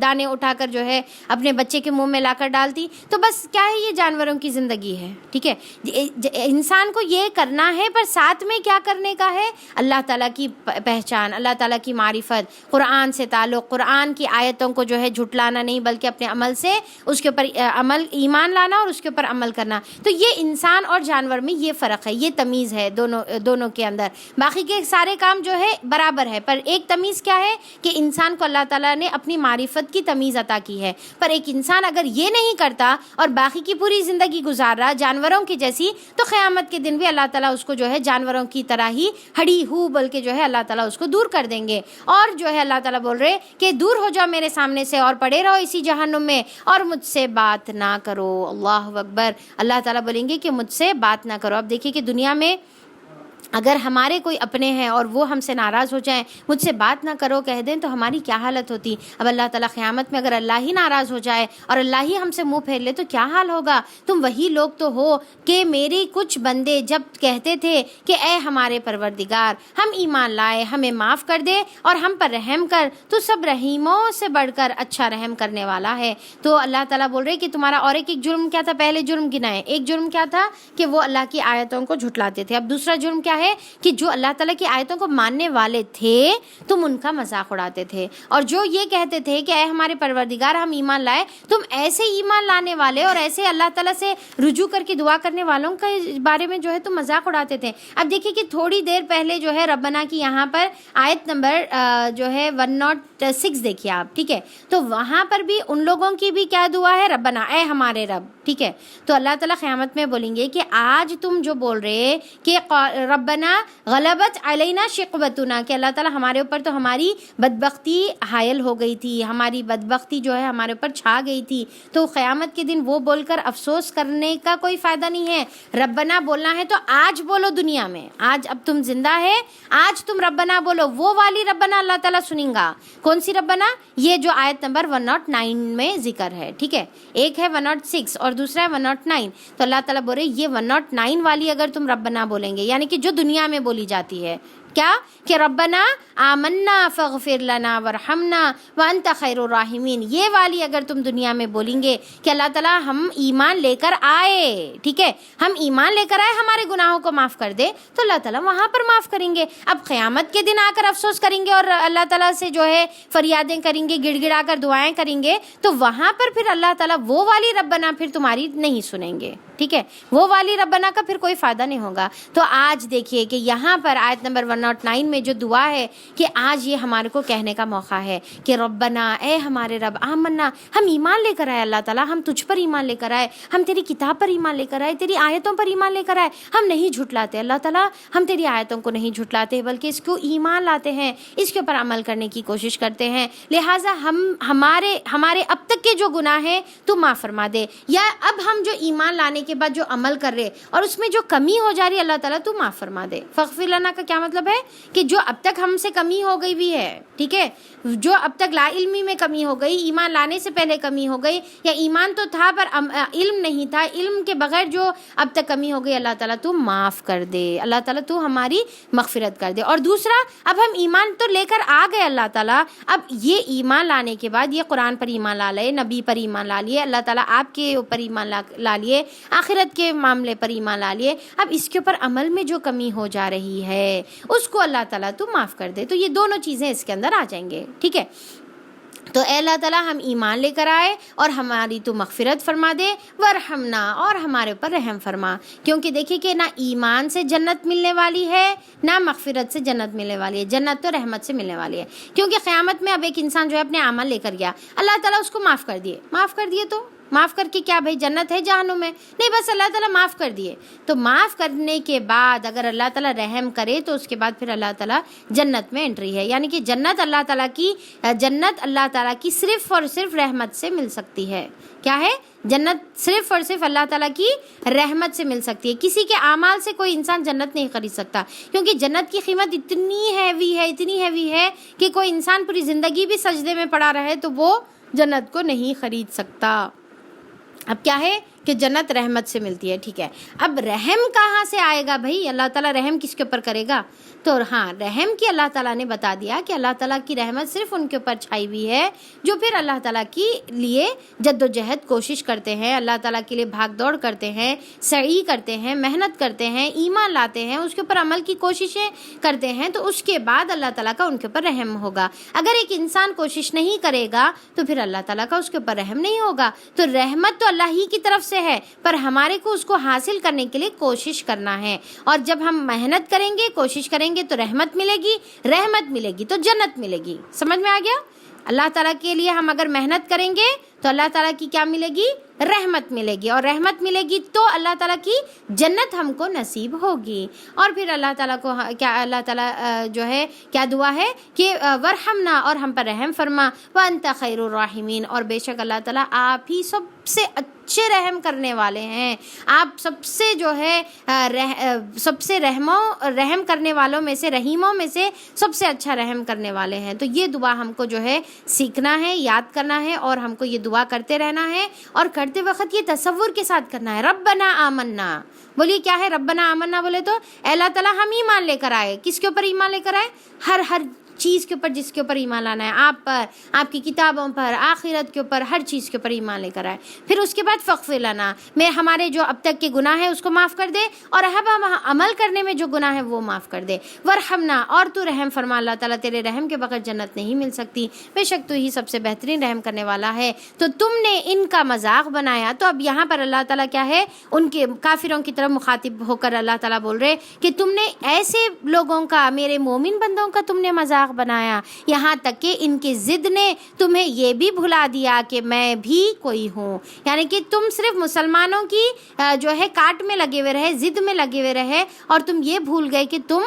دانے اٹھا کر جو ہے اپنے بچے کے منہ میں لا کر ڈالتی. تو بس کیا ہے، یہ جانوروں کی زندگی ہے. ٹھیک ہے، انسان کو یہ کرنا ہے، پر ساتھ میں کیا کرنے کا ہے؟ اللہ تعالیٰ کی پہچان، اللہ تعالیٰ کی معرفت، قرآن سے تعلق، قرآن کی آیتوں کو جو ہے جھٹلانا نہیں بلکہ اپنے عمل سے اس کے اوپر ایمان لانا اور اس کے اوپر عمل کرنا. تو یہ انسان اور جانور میں یہ فرق ہے، یہ تمیز ہے دونوں کے اندر. باقی کے سارے کام جو ہے برابر ہے، پر ایک تمیز کیا ہے کہ انسان کو اللہ تعالیٰ نے اپنی معرفت کی تمیز عطا کی ہے. پر ایک انسان اگر یہ نہیں کرتا اور باقی کی پوری زندگی گزار رہا جانوروں کی جیسی، تو قیامت کے دن بھی اللہ تعالیٰ اس کو جو ہے جانوروں کی طرح ہی ہڑی ہو بلکہ جو ہے اللہ تعالیٰ اس کو دور کر دیں گے. اور جو ہے اللہ تعالیٰ بول رہے کہ دور ہو جاؤ میرے سامنے سے اور پڑے رہو اسی جہنم میں اور مجھ سے بات نہ کرو. اللہ اکبر. اللہ تعالیٰ بولیں گے کہ مجھ سے بات نہ کرو. اب دیکھیے کہ دنیا میں اگر ہمارے کوئی اپنے ہیں اور وہ ہم سے ناراض ہو جائیں، مجھ سے بات نہ کرو کہہ دیں، تو ہماری کیا حالت ہوتی؟ اب اللہ تعالیٰ قیامت میں اگر اللہ ہی ناراض ہو جائے اور اللہ ہی ہم سے منہ پھیر لے تو کیا حال ہوگا؟ تم وہی لوگ تو ہو کہ میرے کچھ بندے جب کہتے تھے کہ اے ہمارے پروردگار ہم ایمان لائے، ہمیں معاف کر دے اور ہم پر رحم کر، تو سب رحیموں سے بڑھ کر اچھا رحم کرنے والا ہے۔ تو اللہ تعالیٰ بول رہے کہ تمہارا اور ایک جرم کیا تھا؟ پہلے جرم گنائے، ایک جرم کیا تھا کہ وہ اللہ کی آیتوں کو جھٹلاتے تھے، اب دوسرا جرم کیا ہے کہ جو اللہ تعالیٰ کی آیتوں کو ماننے والے تھے تم ان کا مذاق اڑاتے تھے، اور جو یہ کہتے تھے کہ اے ہمارے پروردگار ہم ایمان لائے، تم ایسے ایمان لانے والے اور ایسے اللہ تعالیٰ سے رجوع کر کے دعا کرنے والوں کے بارے میں جو ہے تم مذاق اڑاتے تھے۔ اب دیکھیے کہ تھوڑی دیر پہلے جو ہے ربنا کی یہاں پر آیت نمبر جو ہے 106 دیکھیے آپ، ٹھیک ہے، تو وہاں پر بھی ان لوگوں کی بھی کیا دعا ہے؟ ربنا، اے ہمارے رب، ٹھیک ہے۔ تو اللہ تعالیٰ قیامت میں بولیں گے کہ آج تم جو بول رہے کہ ربنا غلبت علینا شقوتنا، کہ اللہ تعالیٰ ہمارے اوپر تو ہماری بدبختی حائل ہو گئی تھی، ہماری بدبختی جو ہے ہمارے اوپر چھا گئی تھی، تو قیامت کے دن وہ بول کر افسوس کرنے کا کوئی فائدہ نہیں ہے۔ ربنا بولنا ہے تو آج بولو، دنیا میں آج اب تم زندہ ہے، آج تم ربنا بولو، وہ والی ربنا اللہ تعالیٰ سنیں گا۔ کون سی ربنا؟ یہ جو آیت نمبر 109 میں ذکر ہے، ٹھیک ہے، ایک ہے 106 اور دوسرا ہے 109۔ تو اللہ تعالیٰ بول رہے یہ 109 والی اگر تم ربنا بولیں گے، یعنی کہ جو دنیا میں بولی جاتی ہے، کیا کہ ربنا آمنا فاغفر لنا ورحمنا وانت خیر الراحمین، یہ والی اگر تم دنیا میں بولیں گے کہ اللہ تعالیٰ ہم ایمان لے کر آئے، ٹھیک ہے، ہم ایمان لے کر آئے، ہمارے گناہوں کو معاف کر دے، تو اللہ تعالیٰ وہاں پر معاف کریں گے۔ اب قیامت کے دن آ کر افسوس کریں گے اور اللہ تعالیٰ سے جو ہے فریادیں کریں گے، گڑ گڑا کر دعائیں کریں گے، تو وہاں پر پھر اللہ تعالیٰ وہ والی ربنا پھر تمہاری نہیں سنیں گے، ٹھیک ہے، وہ والی ربنا کا پھر کوئی فائدہ نہیں ہوگا۔ تو آج دیکھیے کہ یہاں پر آیت نمبر 109 میں جو دعا ہے کہ آج یہ ہمارے کو کہنے کا موقع ہے کہ ربنا، اے ہمارے رب، آمنا، ہم ایمان لے کر آئے اللہ تعالیٰ، ہم تجھ پر ایمان لے کر آئے، ہم تیری کتاب پر ایمان لے کر آئے، تیری آیتوں پر ایمان لے کر آئے، ہم نہیں جھٹلاتے اللہ تعالیٰ، ہم تیری آیتوں کو نہیں جھٹلاتے بلکہ اس کو ایمان لاتے ہیں، اس کے اوپر عمل کرنے کی کوشش کرتے ہیں، لہٰذا ہمارے اب تک کے جو گناہ ہیں تو معاف فرما دے، یا اب ہم جو ایمان لانے کے بعد جو عمل کر رہے اور اس میں جو کمی ہو جا رہی ہے اللہ تعالیٰ تو معاف فرما دے۔ فاغفر لنا کا کیا مطلب ہے کہ جو اب تک ہم سے کمی ہو گئی بھی ہے، ٹھیک ہے، جو اب تک لا علمی میں کمی ہو گئی، ایمان لانے سے پہلے کمی ہو گئی، یا ایمان تو تھا پر علم نہیں تھا، علم کے بغیر جو اب تک کمی ہو گئی، اللہ تعالیٰ تو معاف کر دے، اللہ تعالیٰ تو ہماری مغفرت کر دے۔ اور دوسرا، اب ہم ایمان تو لے کر آ گئے اللہ تعالیٰ، اب یہ ایمان لانے کے بعد یہ قرآن پر ایمان لا لے، نبی پر ایمان لا لیے، اللہ تعالیٰ آپ کے اوپر ایمان لا لیے، آخرت کے معاملے پر ایمان لا لیے، اب اس کے اوپر عمل میں جو کمی ہو جا رہی ہے اس کو اللہ تعالیٰ تو معاف کر دے۔ تو یہ دونوں چیزیں اس کے اندر آ جائیں گے، ٹھیک ہے۔ تو اے اللہ تعالیٰ ہم ایمان لے کر آئے اور ہماری تو مغفرت فرما دے، ورحمنا، اور ہمارے اوپر رحم فرما، کیونکہ دیکھیں کہ نہ ایمان سے جنت ملنے والی ہے نہ مغفرت سے جنت ملنے والی ہے، جنت تو رحمت سے ملنے والی ہے، کیونکہ قیامت میں اب ایک انسان جو ہے اپنے عمل لے کر گیا، اللہ تعالیٰ اس کو معاف کر دیے تو معاف کر کے کیا بھائی جنت ہے جہنم میں؟ نہیں، بس اللہ تعالیٰ معاف کر دیے، تو معاف کرنے کے بعد اگر اللہ تعالیٰ رحم کرے تو اس کے بعد پھر اللہ تعالیٰ جنت میں انٹری ہے، یعنی کہ جنت اللہ تعالیٰ کی صرف اور صرف رحمت سے مل سکتی ہے۔ کیا ہے؟ جنت صرف اور صرف اللہ تعالیٰ کی رحمت سے مل سکتی ہے، کسی کے اعمال سے کوئی انسان جنت نہیں خرید سکتا، کیونکہ جنت کی قیمت اتنی ہیوی ہے کہ کوئی انسان پوری زندگی بھی سجدے میں پڑا رہے تو وہ جنت کو نہیں خرید سکتا۔ اب کیا ہے کہ جنت رحمت سے ملتی ہے، ٹھیک ہے۔ اب رحم کہاں سے آئے گا بھائی؟ اللہ تعالیٰ رحم کس کے اوپر کرے گا؟ تو ہاں، رحم کی اللہ تعالیٰ نے بتا دیا کہ اللہ تعالیٰ کی رحمت صرف ان کے اوپر چھائی ہوئی ہے جو پھر اللہ تعالیٰ کے لیے جد و جہد کوشش کرتے ہیں، اللہ تعالیٰ کے لیے بھاگ دوڑ کرتے ہیں، سعی کرتے ہیں، محنت کرتے ہیں، ایمان لاتے ہیں، اس کے اوپر عمل کی کوششیں کرتے ہیں، تو اس کے بعد اللہ تعالیٰ کا ان کے اوپر رحم ہوگا۔ اگر ایک انسان کوشش نہیں کرے گا تو پھر اللہ تعالیٰ کا اس کے اوپر رحم نہیں ہوگا۔ تو رحمت تو اللہ ہی کی طرف سے ہے، پر ہمارے کو اس کو حاصل کرنے کے لیے کوشش کرنا ہے، اور جب ہم محنت کریں گے، کوشش کریں گے تو رحمت ملے گی تو جنت ملے گی۔ سمجھ میں آ گیا؟ اللہ تعالیٰ کے لیے ہم اگر محنت کریں گے تو اللہ تعالیٰ کی کیا ملے گی؟ رحمت ملے گی، اور رحمت ملے گی تو اللہ تعالیٰ کی جنت ہم کو نصیب ہوگی۔ اور پھر اللہ تعالیٰ کو کیا اللہ تعالیٰ جو ہے کیا دعا ہے کہ ورحمنا، اور ہم پر رحم فرما، وانت خیر الراحمین، اور بے شک اللہ تعالیٰ آپ ہی سب سے اچھے رحم کرنے والے ہیں، آپ سب سے جو ہے سب سے رحم کرنے والوں میں سے، رحیموں میں سے سب سے اچھا رحم کرنے والے ہیں۔ تو یہ دعا ہم کو جو ہے سیکھنا ہے، یاد کرنا ہے، اور ہم کو یہ دعا کرتے رہنا ہے، اور کرتے وقت یہ تصور کے ساتھ کرنا ہے۔ ربنا آمنا، بولیے کیا ہے ربنا آمنا؟ بولے تو اے اللہ تعالیٰ ہم ایمان لے کر آئے۔ کس کے اوپر ایمان لے کر آئے؟ ہر چیز کے اوپر جس کے اوپر ایمان لانا ہے، آپ پر، آپ کی کتابوں پر، آخرت کے اوپر، ہر چیز کے اوپر ایمان لے کر آئے۔ پھر اس کے بعد فغفر لنا، میں ہمارے جو اب تک کے گناہ ہیں اس کو معاف کر دے، اور اب ہم عمل کرنے میں جو گناہ ہے وہ معاف کر دے۔ ورحمنا، اور تو رحم فرما، اللہ تعالیٰ تیرے رحم کے بغیر جنت نہیں مل سکتی، بے شک تو ہی سب سے بہترین رحم کرنے والا ہے۔ تو تم نے ان کا مذاق بنایا۔ تو اب یہاں پر اللہ تعالیٰ کیا ہے، ان کے کافروں کی طرف مخاطب ہو کر اللہ تعالیٰ بول رہے کہ تم نے ایسے لوگوں کا، میرے مومن بندوں کا تم نے مذاق بنایا، یہاں تک کہ ان کی ضد نے تمہیں یہ بھی بھلا دیا کہ میں بھی کوئی ہوں۔ یعنی کہ تم صرف مسلمانوں کی جو ہے کاٹ میں لگے ہوئے رہے، ضد میں لگے ہوئے رہے، اور تم یہ بھول گئے کہ تم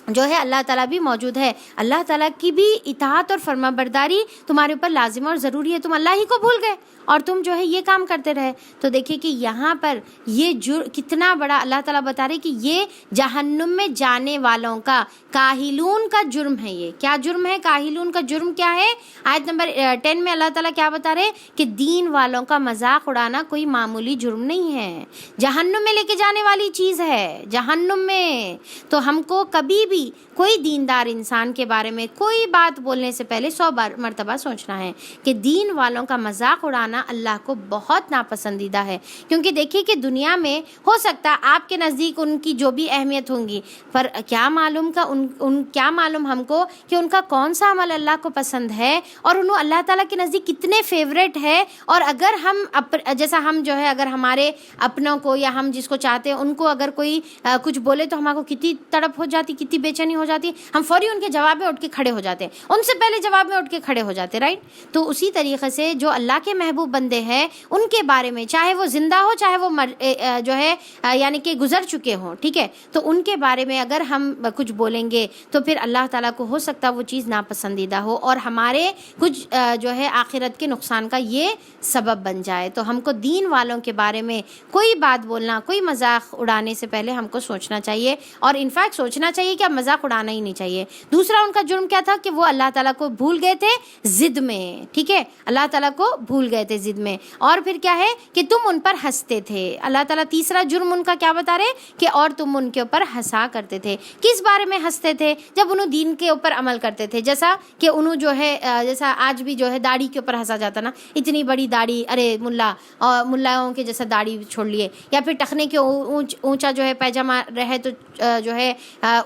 جو ہے اللہ تعالیٰ بھی موجود ہے، اللہ تعالیٰ کی بھی اطاعت اور فرما برداری تمہارے اوپر لازم اور ضروری ہے۔ تم اللہ ہی کو بھول گئے اور تم جو ہے یہ کام کرتے رہے۔ تو دیکھیں کہ یہاں پر یہ کتنا بڑا اللہ تعالیٰ بتا رہے کہ یہ جہنم میں جانے والوں کا، کاہلون کا جرم ہے۔ یہ کیا جرم ہے؟ کاہلون کا جرم کیا ہے؟ آیت نمبر 10 میں اللہ تعالیٰ کیا بتا رہے کہ دین والوں کا مذاق اڑانا کوئی معمولی جرم نہیں ہے، جہنم میں لے کے جانے والی چیز ہے، جہنم میں۔ تو ہم کو کبھی بھی کوئی دیندار انسان کے بارے میں کوئی بات بولنے سے پہلے 100 مرتبہ سوچنا ہے کہ دین والوں کا مذاق اڑانا اللہ کو بہت ناپسندیدہ ہے۔ کیونکہ دیکھیے کہ دنیا میں ہو سکتا آپ کے نزدیک ان کی جو بھی اہمیت ہوں گی، پر کیا معلوم کیا معلوم ہم کو کہ ان کا کون سا عمل اللہ کو پسند ہے، اور انہوں اللہ تعالیٰ کے نزدیک کتنے فیوریٹ ہے۔ اور اگر ہم جیسا ہم جو ہے اگر ہمارے اپنوں کو یا ہم جس کو چاہتے ہیں ان کو اگر کوئی کچھ بولے تو ہمارے کو کتنی تڑپ ہو جاتی، کتنی بے چینی ہو جاتی، ہم فوری ان کے جواب میں اٹھ کے کھڑے ہو جاتے ہیں، ان سے پہلے جواب میں اٹھ کے کھڑے ہو جاتے، رائٹ؟ تو اسی طریقے سے جو اللہ کے محبوب بندے ہیں ان کے بارے میں، چاہے وہ زندہ ہو چاہے وہ جو ہے یعنی کہ گزر چکے ہوں، ٹھیک ہے، تو ان کے بارے میں اگر ہم کچھ بولیں گے تو پھر اللہ تعالیٰ کو ہو سکتا وہ چیز ناپسندیدہ ہو اور ہمارے کچھ جو ہے آخرت کے نقصان کا یہ سبب بن جائے۔ تو ہم کو دین والوں کے بارے میں کوئی بات بولنا، کوئی مذاق اڑانے سے پہلے ہم کو سوچنا چاہیے، اور انفیکٹ سوچنا چاہیے کہ اب مذاق اڑانا ہی نہیں چاہیے۔ دوسرا ان کا جرم کیا تھا کہ وہ اللہ تعالیٰ کو بھول گئے تھے ضد میں، ٹھیک ہے، اللہ تعالیٰ کو بھول گئے تھے ضد میں، اور پھر کیا ہے کہ تم ان پر ہنستے تھے۔ اللہ تعالیٰ تیسرا جرم ان کا کیا بتا رہے کہ اور تم ان کے اوپر ہنسا کرتے تھے۔ کس بارے میں ہنستے تھے؟ جب انہوں دین کے اوپر عمل کرتے تھے، جیسا کہ انہوں جو ہے جیسا آج بھی جو ہے داڑھی کے اوپر ہنسا جاتا نا، اتنی بڑی داڑھی، ارے ملا اور ملاؤں کے جیسا داڑھی چھوڑ لیے، یا پھر ٹخنے کے اونچا جو ہے پیجامہ رہے تو جو ہے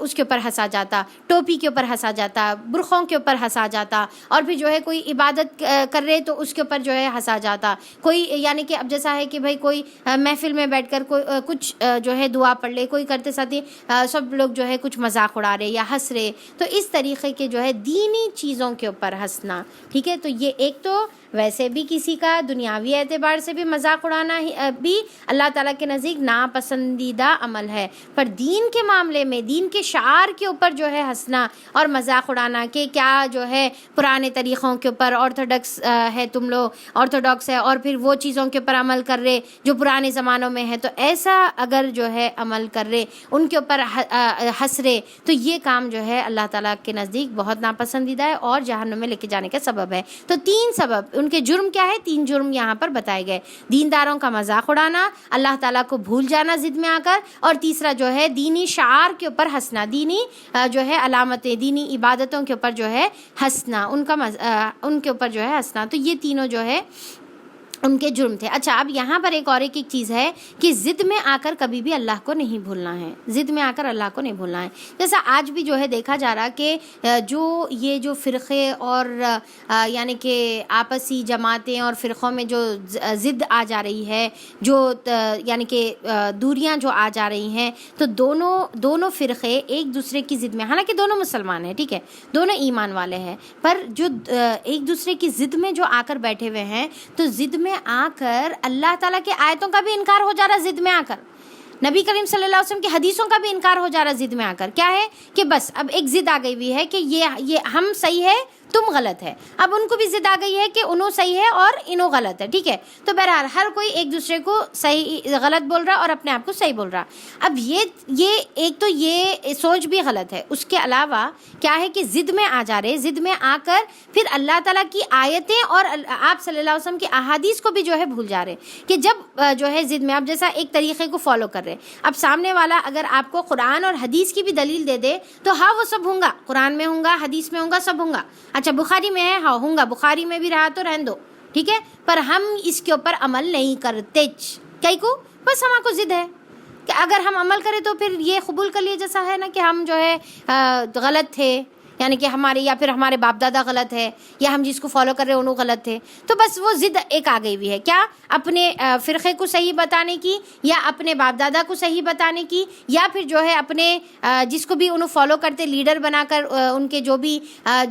اس کے اوپر ہنسا جاتا، ٹوپی کے اوپر ہنسا جاتا، برخوں کے اوپر ہنسا جاتا، اور پھر جو ہے کوئی عبادت کر رہے تو اس کے اوپر جو ہے ہنسا جاتا، کوئی یعنی کہ اب جیسا ہے کہ بھائی کوئی محفل میں بیٹھ کر کوئی کچھ جو ہے دعا پڑھ لے، کوئی کرتے ساتھ سب لوگ جو ہے کچھ مذاق اڑا رہے یا ہنس رہے، تو اس طریقے کے جو ہے دینی چیزوں کے اوپر ہنسنا، ٹھیک ہے۔ تو یہ ایک تو ویسے بھی کسی کا دنیاوی اعتبار سے بھی مذاق اڑانا بھی اللہ تعالیٰ کے نزدیک ناپسندیدہ عمل ہے، پر دین کے معاملے میں، دین کے شعار کے اوپر جو ہے ہنسنا اور مذاق اڑانا کہ کیا جو ہے پرانے طریقوں کے اوپر آرتھوڈکس ہے، تم لوگ آرتھوڈکس ہے، اور پھر وہ چیزوں کے اوپر عمل کر رہے جو پرانے زمانوں میں ہے، تو ایسا اگر جو ہے عمل کر رہے، ان کے اوپر ہنس رہے، تو یہ کام جو ہے اللہ تعالیٰ کے نزدیک بہت ناپسندیدہ ہے اور جہنم میں لے کے جانے کا سبب ہے۔ تو 3 سبب ان کے جرم کیا ہے؟ 3 جرم یہاں پر بتائے گئے: دینداروں کا مذاق اڑانا، اللہ تعالیٰ کو بھول جانا ضد میں آ کر، اور تیسرا جو ہے دینی شعار کے اوپر ہنسنا، دینی جو ہے علامتیں، دینی عبادتوں کے اوپر جو ہے ہنسنا، ان کے اوپر جو ہے ہنسنا۔ تو یہ تینوں جو ہے ان کے جرم تھے۔ اچھا، اب یہاں پر ایک اور ایک چیز ہے کہ ضد میں آ کر کبھی بھی اللہ کو نہیں بھولنا ہے، ضد میں آ کر اللہ کو نہیں بھولنا ہے۔ جیسا آج بھی جو ہے دیکھا جا رہا کہ جو فرقے اور یعنی کہ آپسی جماعتیں اور فرقوں میں جو ضد آ جا رہی ہے، جو یعنی کہ دوریاں جو آ جا رہی ہیں، تو دونوں فرقے ایک دوسرے کی ضد میں، حالانکہ دونوں مسلمان ہیں، ٹھیک ہے، دونوں ایمان والے ہیں، پر جو ایک دوسرے کی ضد میں جو آ کر بیٹھے ہوئے ہیں، تو ضد میں میں آ کر اللہ تعالیٰ کے آیتوں کا بھی انکار ہو جا رہا ضد میں آ کر، نبی کریم صلی اللہ علیہ وسلم کی حدیثوں کا بھی انکار ہو جا رہا ضد میں آ کر. کیا ہے کہ بس اب ایک ضد آ گئی ہوئی ہے کہ یہ ہم صحیح ہے تم غلط ہے. اب ان کو بھی ضد آ گئی ہے کہ انہوں صحیح ہے اور انہوں غلط ہے. ٹھیک ہے، تو بہرحال ہر کوئی ایک دوسرے کو صحیح غلط بول رہا اور اپنے آپ کو صحیح بول رہا. اب یہ ایک تو یہ سوچ بھی غلط ہے. اس کے علاوہ کیا ہے کہ ضد میں آ جا رہے، ضد میں آ کر پھر اللہ تعالیٰ کی آیتیں اور آپ صلی اللہ علیہ وسلم کی احادیث کو بھی جو ہے بھول جا رہے کہ جب جو ہے ضد میں آپ جیسا ایک طریقے کو فالو کر رہے. اب سامنے والا اگر آپ کو قرآن اور حدیث کی بھی دلیل دے دے تو ہاں وہ سب ہوں گا، قرآن میں ہوں گا، حدیث میں ہوں گا، سب ہوں گا. اچھا بخاری میں ہے، ہاں ہوں گا، بخاری میں بھی رہا تو رہن دو، ٹھیک ہے، پر ہم اس کے اوپر عمل نہیں کرتے. کئی کو بس ہمارا کو ضد ہے کہ اگر ہم عمل کریں تو پھر یہ قبول کر لیے جیسا ہے نا کہ ہم جو ہے غلط تھے، یعنی کہ ہمارے یا پھر ہمارے باپ دادا غلط ہے یا ہم جس کو فالو کر رہے ہیں انہوں غلط تھے. تو بس وہ ضد ایک آ گئی ہوئی ہے، کیا اپنے فرقے کو صحیح بتانے کی یا اپنے باپ دادا کو صحیح بتانے کی یا پھر جو ہے اپنے جس کو بھی انہوں فالو کرتے لیڈر بنا کر ان کے جو بھی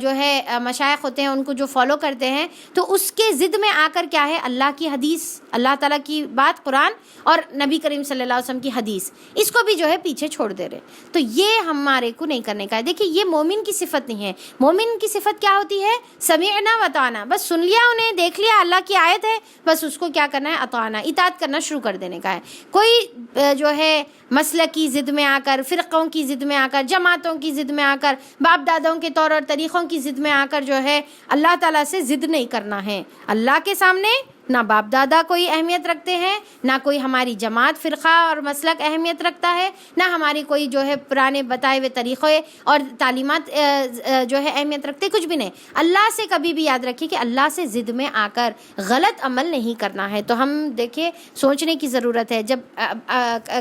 جو ہے مشائخ ہوتے ہیں ان کو جو فالو کرتے ہیں، تو اس کے ضد میں آ کر کیا ہے اللہ کی حدیث، اللہ تعالیٰ کی بات قرآن اور نبی کریم صلی اللہ علیہ وسلم کی حدیث، اس کو بھی جو ہے پیچھے چھوڑ دے رہے. تو یہ ہمارے کو نہیں کرنے کا ہے. دیکھیے یہ مومن کی صفت نہیں ہے. مومن کی صفت کیا ہوتی ہے؟ سمعنا وطعنا، بس سن لیا، انہیں دیکھ لیا اللہ کی آیت ہے، بس اس کو کیا کرنا ہے؟ اطعنا، اطاعت کرنا شروع کر دینے کا ہے. کوئی جو ہے مسلک کی ضد میں آ کر، فرقوں کی ضد میں آ کر، جماعتوں کی ضد میں آ کر، باپ دادوں کے طور اور طریقوں کی ضد میں آ کر جو ہے اللہ تعالیٰ سے ضد نہیں کرنا ہے. اللہ کے سامنے نہ باپ دادا کوئی اہمیت رکھتے ہیں، نہ کوئی ہماری جماعت فرقہ اور مسلک اہمیت رکھتا ہے، نہ ہماری کوئی جو ہے پرانے بتائے ہوئے طریقے اور تعلیمات جو ہے اہمیت رکھتے، کچھ بھی نہیں. اللہ سے کبھی بھی یاد رکھیے کہ اللہ سے ضد میں آ کر غلط عمل نہیں کرنا ہے. تو ہم دیکھیں سوچنے کی ضرورت ہے. جب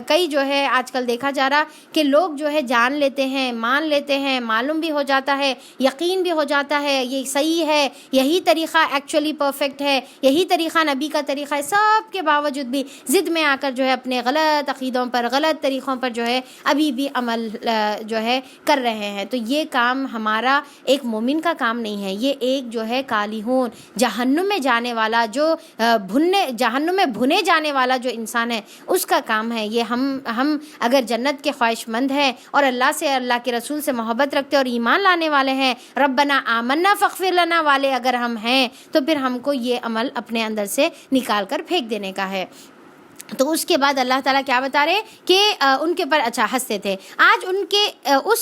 کئی جو ہے آج کل دیکھا جا رہا کہ لوگ جو ہے جان لیتے ہیں، مان لیتے ہیں، معلوم بھی ہو جاتا ہے، یقین بھی ہو جاتا ہے یہ صحیح ہے، یہی طریقہ ایکچولی پرفیکٹ ہے، یہی طریقہ نبی کا طریقہ ہے، سب کے باوجود بھی ضد میں آ کر جو ہے اپنے غلط عقیدوں پر، غلط طریقوں پر جو ہے ابھی بھی عمل جو ہے کر رہے ہیں. تو یہ کام ہمارا ایک مومن کا کام نہیں ہے. یہ ایک جو ہے کالیہون جہنم میں جانے والا، جو جہنم میں بھنے جانے والا جو انسان ہے اس کا کام ہے. یہ ہم اگر جنت کے خواہش مند ہیں اور اللہ سے، اللہ کے رسول سے محبت رکھتے اور ایمان لانے والے ہیں، ربنا آمنا فاغفر لنا والے اگر ہم ہیں، تو پھر ہم کو یہ عمل اپنے اندر سے نکال کر پھینک دینے کا ہے. تو اس کے بعد اللہ تعالیٰ کیا بتا رہے کہ ان کے پر اچھا ہنستے تھے. آج ان کے اس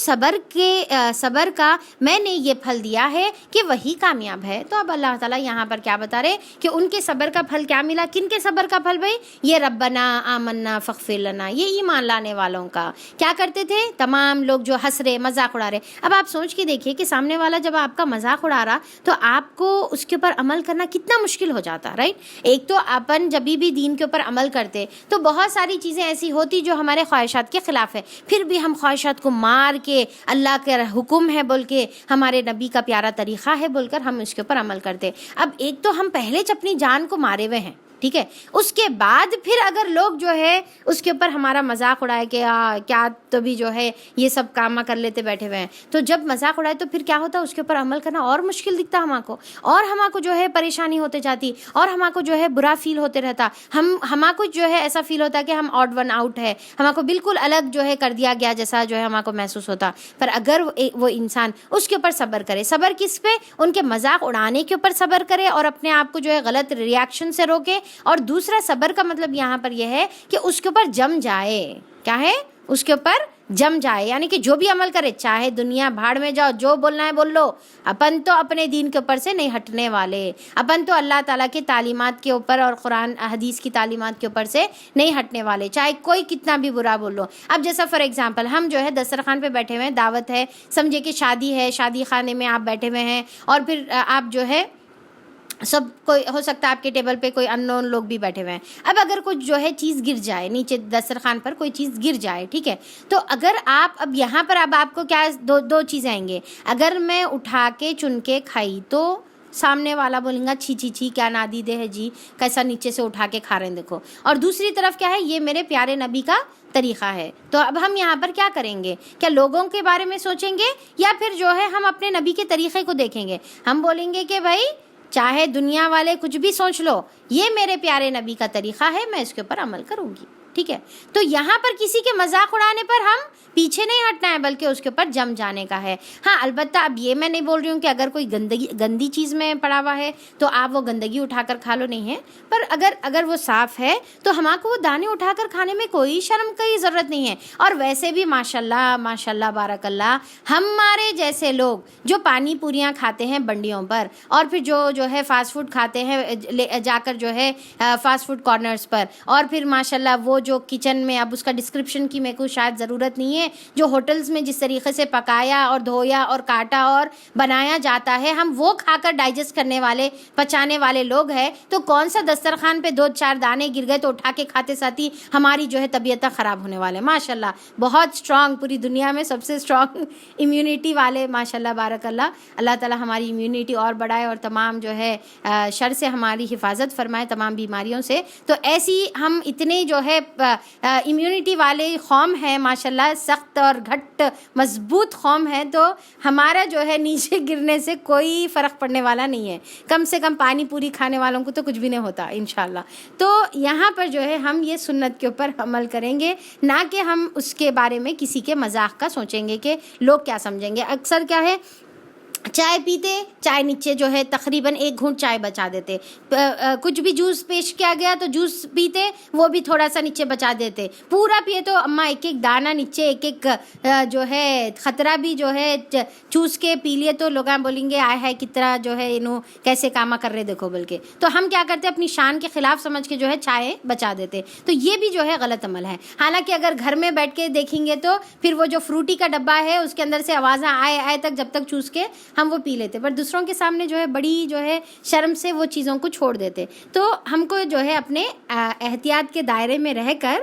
صبر کا میں نے یہ پھل دیا ہے کہ وہی کامیاب ہے. تو اب اللہ تعالیٰ یہاں پر کیا بتا رہے کہ ان کے صبر کا پھل کیا ملا؟ کن کے صبر کا پھل بھائی؟ یہ ربنا آمنا فاغفر لنا، یہ ایمان لانے والوں کا. کیا کرتے تھے تمام لوگ جو ہنس رہے، مذاق اڑا رہے. اب آپ سوچ کے دیکھیے کہ سامنے والا جب آپ کا مذاق اڑا رہا تو آپ کو اس کے اوپر عمل کرنا کتنا مشکل ہو جاتا، رائٹ؟ ایک تو اپن جب بھی دین کے اوپر عمل کرتے تو بہت ساری چیزیں ایسی ہوتی جو ہمارے خواہشات کے خلاف ہے، پھر بھی ہم خواہشات کو مار کے اللہ کا حکم ہے بول کے، ہمارے نبی کا پیارا طریقہ ہے بول کر ہم اس کے اوپر عمل کرتے. اب ایک تو ہم پہلے اپنی جان کو مارے ہوئے ہیں، ٹھیک ہے، اس کے بعد پھر اگر لوگ جو ہے اس کے اوپر ہمارا مذاق اڑائے کہ کیا تو بھی جو ہے یہ سب کام کر لیتے بیٹھے ہوئے ہیں، تو جب مذاق اڑائے تو پھر کیا ہوتا ہے؟ اس کے اوپر عمل کرنا اور مشکل دکھتا ہمارے کو، اور ہمارے کو جو ہے پریشانی ہوتے جاتی، اور ہمارے کو جو ہے برا فیل ہوتے رہتا. ہمارے کو جو ہے ایسا فیل ہوتا کہ ہم آڈ ون آؤٹ ہے، ہمارے کو بالکل الگ جو ہے کر دیا گیا جیسا جو ہے ہمارے کو محسوس ہوتا. پر اگر وہ انسان اس کے اوپر صبر کرے، صبر کس پہ؟ ان کے مذاق اڑانے کے اوپر صبر کرے اور اپنے آپ کو جو ہے غلط ریاکشن سے روکے. اور دوسرا صبر کا مطلب یہاں پر یہ ہے کہ اس کے اوپر جم جائے. کیا ہے؟ اس کے اوپر جم جائے، یعنی کہ جو بھی عمل کرے، چاہے دنیا بھاڑ میں جاؤ، جو بولنا ہے بول لو، اپن تو اپنے دین کے اوپر سے نہیں ہٹنے والے، اپن تو اللہ تعالیٰ کی تعلیمات کے اوپر اور قرآن حدیث کی تعلیمات کے اوپر سے نہیں ہٹنے والے، چاہے کوئی کتنا بھی برا بول لو. اب جیسا فار ایگزامپل ہم جو ہے دسترخوان پہ بیٹھے ہوئے ہیں، دعوت ہے، سمجھے کہ شادی ہے، شادی خانے میں آپ بیٹھے ہوئے ہیں، اور پھر آپ جو ہے سب کوئی ہو سکتا ہے آپ کے ٹیبل پہ کوئی ان نون لوگ بھی بیٹھے ہوئے ہیں. اب اگر کچھ جو ہے چیز گر جائے نیچے دسترخوان پر، کوئی چیز گر جائے، ٹھیک ہے، تو اگر آپ اب یہاں پر اب آپ کو کیا دو چیزیں آئیں گے. اگر میں اٹھا کے چن کے کھائی تو سامنے والا بولیں گا چھی چھی چھی کیا نادیدے ہے جی، کیسا نیچے سے اٹھا کے کھا رہے ہیں دیکھو. اور دوسری طرف کیا ہے؟ یہ میرے پیارے نبی کا طریقہ ہے. تو اب ہم یہاں پر کیا کریں گے؟ کیا لوگوں کے بارے میں سوچیں گے یا پھر جو ہے ہم اپنے نبی کے طریقے کو دیکھیں گے؟ ہم بولیں گے کہ بھائی چاہے دنیا والے کچھ بھی سوچ لو، یہ میرے پیارے نبی کا طریقہ ہے، میں اس کے اوپر عمل کروں گی، ٹھیک ہے. تو یہاں پر کسی کے مذاق اڑانے پر ہم پیچھے نہیں ہٹنا ہے، بلکہ اس کے اوپر جم جانے کا ہے. ہاں البتہ اب یہ میں نہیں بول رہی ہوں کہ اگر کوئی گندی چیز میں پڑا ہوا ہے تو آپ وہ گندگی اٹھا کر کھا لو، نہیں ہے. پر اگر وہ صاف ہے تو ہمارے کو وہ دانے اٹھا کر کھانے میں کوئی شرم کی ضرورت نہیں ہے. اور ویسے بھی ماشاءاللہ بارک اللہ، ہمارے جیسے لوگ جو پانی پوریاں کھاتے ہیں بنڈیوں پر، اور پھر جو ہے فاسٹ فوڈ کھاتے ہیں جا کر جو ہے فاسٹ فوڈ کارنرز پر، اور پھر ماشاءاللہ وہ جو کچن میں، اب اس کا ڈسکرپشن کی میرے کو شاید ضرورت نہیں ہے، جو ہوٹلز میں جس طریقے سے پکایا اور دھویا اور کاٹا اور بنایا جاتا ہے، ہم وہ کھا کر ڈائجسٹ کرنے والے، پچانے والے لوگ ہیں. تو کون سا دسترخوان پہ 2-4 دانے گر گئے تو اٹھا کے کھاتے ساتھ ہی ہماری جو ہے طبیعت خراب ہونے والے. ماشاءاللہ بہت اسٹرانگ، پوری دنیا میں سب سے اسٹرانگ امیونٹی والے ماشاءاللہ بارک اللہ. اللہ تعالیٰ ہماری امیونٹی اور بڑھائے اور تمام جو ہے شر سے ہماری حفاظت فرمائے، تمام بیماریوں سے. تو ایسی ہم اتنے جو ہے امیونٹی والے قوم ہیں ماشاءاللہ، سخت اور گھٹ مضبوط قوم ہے، تو ہمارا جو ہے نیچے گرنے سے کوئی فرق پڑنے والا نہیں ہے. کم سے کم پانی پوری کھانے والوں کو تو کچھ بھی نہیں ہوتا انشاءاللہ. تو یہاں پر جو ہے ہم یہ سنت کے اوپر عمل کریں گے، نہ کہ ہم اس کے بارے میں کسی کے مذاق کا سوچیں گے کہ لوگ کیا سمجھیں گے. اکثر کیا ہے، چائے پیتے، چائے نیچے جو ہے تقریباً 1 گھونٹ چائے بچا دیتے، کچھ بھی جوس پیش کیا گیا تو جوس پیتے، وہ بھی تھوڑا سا نیچے بچا دیتے. پورا پیے تو اما ایک دانہ نیچے، ایک جو ہے خطرہ بھی جو ہے چوس کے پی لیے تو لوگ بولیں گے آئے ہے کتنا جو ہے انہوں کیسے کاما کر رہے دیکھو. بلکہ تو ہم کیا کرتے، اپنی شان کے خلاف سمجھ کے جو ہے چائے بچا دیتے. تو یہ بھی جو ہے غلط عمل ہے. حالانکہ اگر گھر میں بیٹھ کے دیکھیں گے تو پھر وہ جو فروٹی کا ڈبہ ہے اس کے اندر سے آوازیں آئے تک جب تک چوس کے ہم وہ پی لیتے، پر دوسروں کے سامنے جو ہے بڑی جو ہے شرم سے وہ چیزوں کو چھوڑ دیتے. تو ہم کو جو ہے اپنے احتیاط کے دائرے میں رہ کر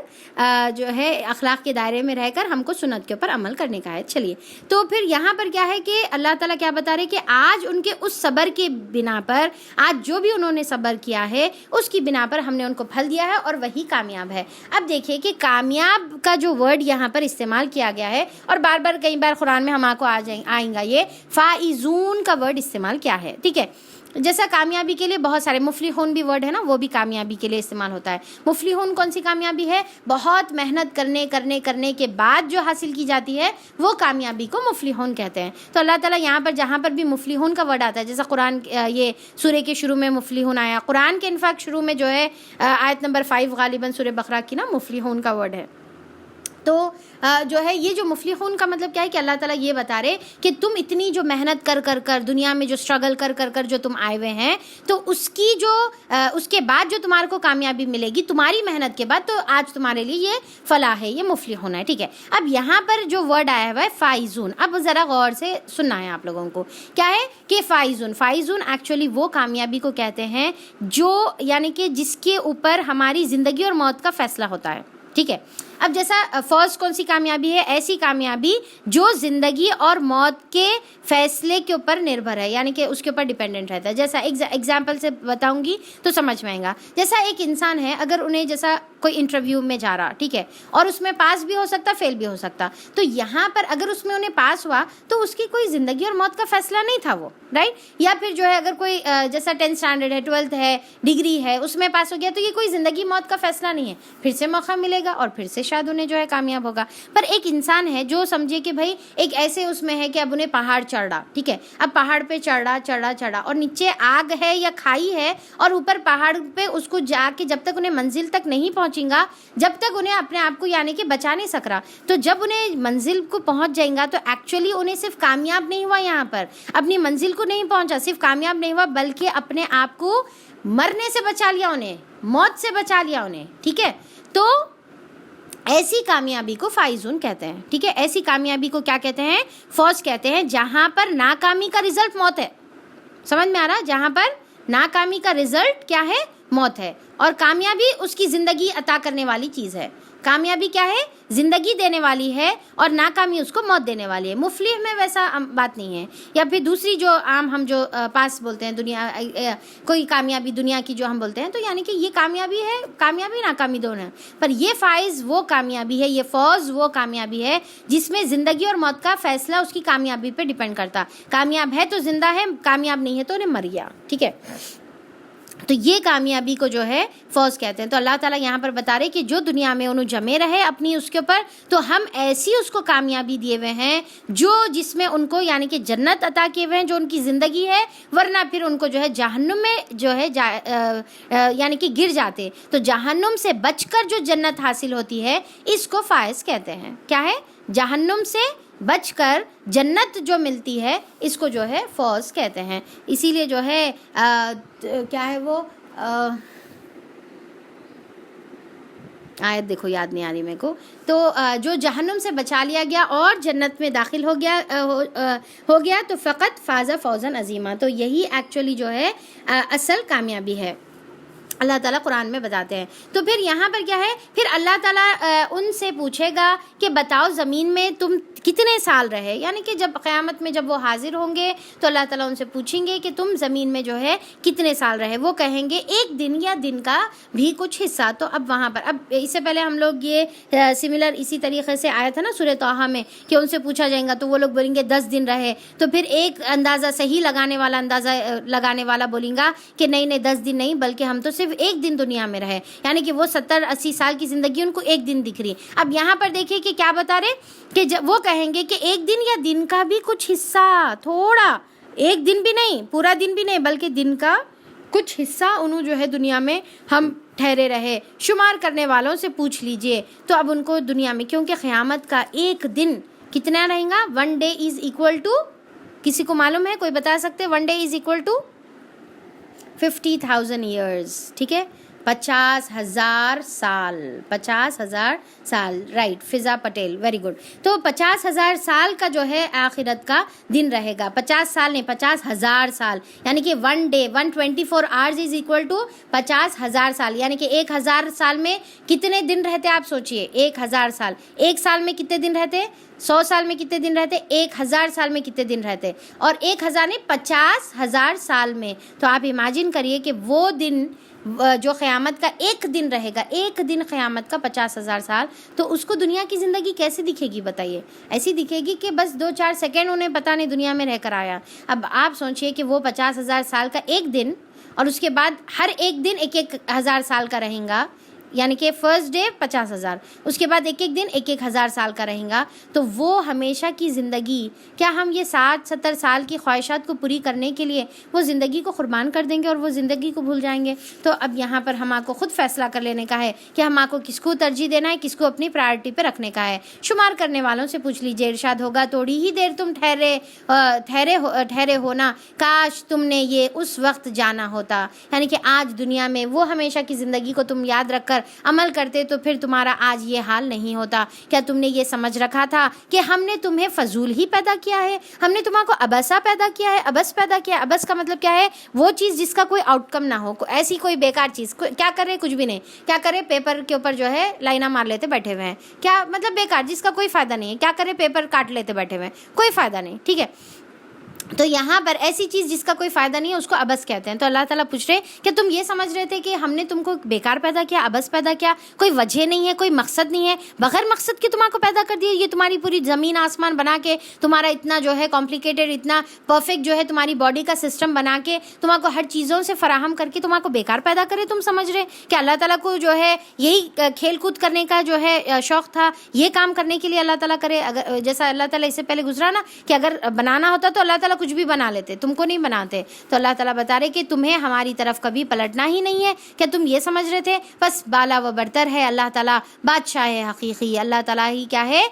جو ہے اخلاق کے دائرے میں رہ کر ہم کو سنت کے اوپر عمل کرنے کا ہے. چلیے تو پھر یہاں پر کیا ہے کہ اللہ تعالیٰ کیا بتا رہے کہ آج ان کے اس صبر کے بنا پر، آج جو بھی انہوں نے صبر کیا ہے اس کی بنا پر ہم نے ان کو پھل دیا ہے اور وہی کامیاب ہے. اب دیکھیے کہ کامیاب کا جو ورڈ یہاں پر استعمال کیا گیا ہے، اور بار بار کئی بار قرآن میں ہم کو آئیں گا یہ فائزون کا ورڈ استعمال کیا ہے. ٹھیک ہے، جیسا کامیابی کے لیے بہت سارے مفلحون بھی ورڈ ہے نا، وہ بھی کامیابی کے لیے استعمال ہوتا ہے. مفلحون کون سی کامیابی ہے؟ بہت محنت کرنے کے بعد جو حاصل کی جاتی ہے وہ کامیابی کو مفلحون کہتے ہیں. تو اللہ تعالیٰ یہاں پر جہاں پر بھی مفلحون کا ورڈ آتا ہے، جیسا قرآن یہ سورہ کے شروع میں مفلحون آیا، قرآن کے انفیکٹ شروع میں جو ہے آیت نمبر 5 غالباً سورہ بقرہ کی نا مفلحون کا ورڈ ہے. تو جو ہے یہ جو مفلحون کا مطلب کیا ہے کہ اللہ تعالیٰ یہ بتا رہے کہ تم اتنی جو محنت کر دنیا میں جو اسٹرگل کر جو تم آئے ہوئے ہیں، تو اس کے بعد جو تمہارے کو کامیابی ملے گی تمہاری محنت کے بعد، تو آج تمہارے لیے یہ فلاح ہے، یہ مفلحون ہے. ٹھیک ہے، اب یہاں پر جو ورڈ آیا ہوا ہے فائزون، اب ذرا غور سے سننا ہے آپ لوگوں کو. کیا ہے کہ فائزون ایکچولی وہ کامیابی کو کہتے ہیں جو یعنی کہ جس کے اوپر ہماری زندگی اور موت کا فیصلہ ہوتا ہے. ٹھیک ہے، اب جیسا فرسٹ کون سی کامیابی ہے؟ ایسی کامیابی جو زندگی اور موت کے فیصلے کے اوپر نربھر ہے، یعنی کہ اس کے اوپر ڈیپینڈنٹ رہتا ہے. جیسا ایگزامپل سے بتاؤں گی تو سمجھ میں آئے گا. جیسا ایک انسان ہے، اگر انہیں جیسا کوئی انٹرویو میں جا رہا، ٹھیک ہے، اور اس میں پاس بھی ہو سکتا، فیل بھی ہو سکتا، تو یہاں پر اگر اس میں انہیں پاس ہوا تو اس کی کوئی زندگی اور موت کا فیصلہ نہیں تھا وہ، رائٹ. یا پھر جو ہے اگر کوئی جیسا 10th اسٹینڈرڈ ہے، 12th ہے، ڈگری ہے، اس میں پاس ہو گیا تو یہ کوئی زندگی موت کا فیصلہ نہیں ہے، پھر سے موقع ملے گا اور پھر سے شاید انہیں جو ہے کامیاب ہوگا. پر ایک انسان ہے جو سمجھے کہ بھائی ایک ایسے اس میں ہے کہ اب انہیں پہاڑ چڑھ رہا، ٹھیک ہے، اب پہاڑ پہ چڑھا اور نیچے آگ ہے یا کھائی ہے، اور اوپر پہاڑ پہ اس کو جا کے جب تک انہیں منزل تک نہیں پہنچیں گا، جب تک انہیں اپنے آپ کو یعنی کہ بچا نہیں سک رہا. تو جب انہیں منزل کو پہنچ جائیں گا تو ایکچولی انہیں صرف کامیاب نہیں ہوا، یہاں پر اپنی منزل کو نہیں پہنچا، صرف کامیاب نہیں ہوا بلکہ اپنے آپ کو مرنے سے بچا لیا، انہیں موت سے بچا لیا انہیں. ٹھیک ہے، تو ایسی کامیابی کو فائزون کہتے ہیں. ٹھیک ہے، ایسی کامیابی کو کیا کہتے ہیں؟ فوز کہتے ہیں، جہاں پر ناکامی کا رزلٹ موت ہے. سمجھ میں آ رہا؟ جہاں پر ناکامی کا رزلٹ کیا ہے؟ موت ہے، اور کامیابی اس کی زندگی عطا کرنے والی چیز ہے۔ کامیابی کیا ہے؟ زندگی دینے والی ہے، اور ناکامی اس کو موت دینے والی ہے۔ مفلح میں ویسا بات نہیں ہے، یا پھر دوسری جو عام ہم جو پاس بولتے ہیں دنیا کوئی کامیابی دنیا کی جو ہم بولتے ہیں، تو یعنی کہ یہ کامیابی ہے، کامیابی ناکامی دونوں ہیں، پر یہ فائز وہ کامیابی ہے، یہ فوز وہ کامیابی ہے جس میں زندگی اور موت کا فیصلہ اس کی کامیابی پہ ڈیپینڈ کرتا۔ کامیاب ہے تو زندہ ہے، کامیاب نہیں ہے تو انہیں مر گیا، ٹھیک ہے۔ تو یہ کامیابی کو جو ہے فوز کہتے ہیں۔ تو اللہ تعالیٰ یہاں پر بتا رہے کہ جو دنیا میں انہوں جمے رہے اپنی اس کے اوپر، تو ہم ایسی اس کو کامیابی دیے ہوئے ہیں جو جس میں ان کو یعنی کہ جنت عطا کیے ہوئے ہیں جو ان کی زندگی ہے، ورنہ پھر ان کو جو ہے جہنم میں جو ہے یعنی کہ گر جاتے۔ تو جہنم سے بچ کر جو جنت حاصل ہوتی ہے اس کو فائز کہتے ہیں۔ کیا ہے؟ جہنم سے بچ کر جنت جو ملتی ہے اس کو جو ہے فوز کہتے ہیں۔ اسی لیے جو ہے کیا ہے وہ آیت دیکھو یاد نہیں آ رہی میرے کو، تو جو جہنم سے بچا لیا گیا اور جنت میں داخل ہو گیا تو فقط فاز فوزن عظیمہ۔ تو یہی ایکچولی جو ہے اصل کامیابی ہے، اللہ تعالیٰ قرآن میں بتاتے ہیں۔ تو پھر یہاں پر کیا ہے؟ پھر اللہ تعالیٰ ان سے پوچھے گا کہ بتاؤ زمین میں تم کتنے سال رہے، یعنی کہ جب قیامت میں جب وہ حاضر ہوں گے تو اللہ تعالیٰ ان سے پوچھیں گے کہ تم زمین میں جو ہے کتنے سال رہے۔ وہ کہیں گے ایک دن یا دن کا بھی کچھ حصہ۔ تو اب وہاں پر اب اس سے پہلے ہم لوگ یہ سملر اسی طریقے سے آیا تھا نا سورہ طٰہٰ میں کہ ان سے پوچھا جائے گا تو وہ لوگ بولیں گے 10 دن رہے، تو پھر ایک اندازہ صحیح لگانے والا بولیں گا کہ نہیں 10 دن نہیں بلکہ ہم تو صرف ایک دن دنیا میں رہے، یعنی کہ وہ 70-80 سال کی زندگی ان کو ایک دن دکھ رہی۔ اب یہاں پر دیکھیے کہ کیا بتا رہے کہ وہ کہیں گے کہ ایک دن یا دن کا بھی کچھ حصہ، تھوڑا، ایک دن بھی نہیں، پورا دن بھی نہیں بلکہ دن کا کچھ حصہ انہوں جو ہے دنیا میں ہم ٹھہرے رہے۔ شمار کرنے والوں سے پوچھ لیجئے۔ تو اب ان کو دنیا میں، کیونکہ قیامت کا ایک دن کتنا رہے گا؟ 1 day is equal to، کسی کو معلوم ہے؟ کوئی بتا سکتے 1 day is equal to 50,000 years، ٹھیک ہے، 50,000 سال، 50,000 سال، رائٹ، فضا پٹیل، ویری گڈ۔ تو 50,000 سال کا جو ہے آخرت کا دن رہے گا، 50 سال نہیں 50,000 سال، یعنی کہ 1 day 124 hours is equal to 50,000 سال، یعنی کہ 1,000 سال میں کتنے دن رہتے آپ سوچئے؟ 1,000 سال، ایک سال میں کتنے دن رہتے؟ 100 سال میں کتنے دن رہتے؟ 1,000 سال میں کتنے دن رہتے؟ اور 1,000 نہیں 50,000 سال میں۔ تو آپ امیجن کریے کہ وہ دن جو قیامت کا ایک دن رہے گا، ایک دن قیامت کا 50,000 سال، تو اس کو دنیا کی زندگی کیسے دکھے گی بتائیے؟ ایسی دکھے گی کہ بس 2-4 سیکنڈ انہیں پتہ نہیں دنیا میں رہ کر آیا۔ اب آپ سوچئے کہ وہ 50,000 سال کا ایک دن، اور اس کے بعد ہر ایک دن 1,000 سال کا رہیں گا، یعنی کہ فرسٹ ڈے 50,000، اس کے بعد ایک دن 1,000 سال کا رہیں گا، تو وہ ہمیشہ کی زندگی، کیا ہم یہ 60-70 سال کی خواہشات کو پوری کرنے کے لیے وہ زندگی کو قربان کر دیں گے اور وہ زندگی کو بھول جائیں گے؟ تو اب یہاں پر ہم کو خود فیصلہ کر لینے کا ہے کہ ہم کو کس کو ترجیح دینا ہے، کس کو اپنی پرائرٹی پہ رکھنے کا ہے۔ شمار کرنے والوں سے پوچھ لیجئے، ارشاد ہوگا تھوڑی ہی دیر تم ٹھہرے ہونا، کاش تم نے یہ اس وقت جانا ہوتا، یعنی کہ آج دنیا میں وہ ہمیشہ کی زندگی کو تم یاد رکھ کر عمل کرتے تو پھر تمہارا آج یہ حال نہیں ہوتا۔ کیا تم نے یہ سمجھ رکھا تھا کہ ہم نے تمہیں فضول ہی پیدا کیا ہے؟ ہم نے تمہارا کو عبثا پیدا کیا ہے، عبث پیدا کیا ہے۔ عبث کا مطلب کیا ہے؟ وہ چیز جس کا کوئی آؤٹ کم نہ ہو، ایسی کوئی بیکار چیز، کیا کرے؟ کچھ بھی نہیں، کیا کرے؟ پیپر کے اوپر جو ہے لائنہ مار لیتے بیٹھے ہوئے ہیں، کیا مطلب بیکار، جس کا کوئی فائدہ نہیں ہے، کیا کرے؟ پیپر کاٹ لیتے بیٹھے ہوئے ہیں، کوئی فائدہ نہیں، ٹھیک ہے۔ تو یہاں پر ایسی چیز جس کا کوئی فائدہ نہیں ہے اس کو عبث کہتے ہیں۔ تو اللہ تعالیٰ پوچھ رہے کہ تم یہ سمجھ رہے تھے کہ ہم نے تم کو بیکار پیدا کیا، عبث پیدا کیا، کوئی وجہ نہیں ہے، کوئی مقصد نہیں ہے، بغیر مقصد کے تمہارا کو پیدا کر دیا؟ یہ تمہاری پوری زمین آسمان بنا کے، تمہارا اتنا جو ہے کمپلیکیٹڈ، اتنا پرفیکٹ جو ہے تمہاری باڈی کا سسٹم بنا کے، تمہارا کو ہر چیزوں سے فراہم کر کے تمہارا کو بیکار پیدا کرے؟ تم سمجھ رہے کہ اللہ تعالیٰ کو جو ہے یہی کھیل کود کرنے کا جو ہے شوق تھا، یہ کام کرنے کے لیے اللہ تعالیٰ کرے؟ اگر جیسا اللہ تعالیٰ اس سے پہلے گزرا نا کہ اگر بنانا ہوتا تو اللہ تعالیٰ کچھ بھی بنا لیتے، تم کو نہیں بناتے۔ تو اللہ تعالیٰ بتا رہے کہ تمہیں ہماری طرف کبھی پلٹنا ہی نہیں ہے، کیا تم یہ سمجھ رہے تھے؟ بس بالا و برتر ہے اللہ تعالیٰ، بادشاہ حقیقی اللہ تعالیٰ ہی کیا ہے؟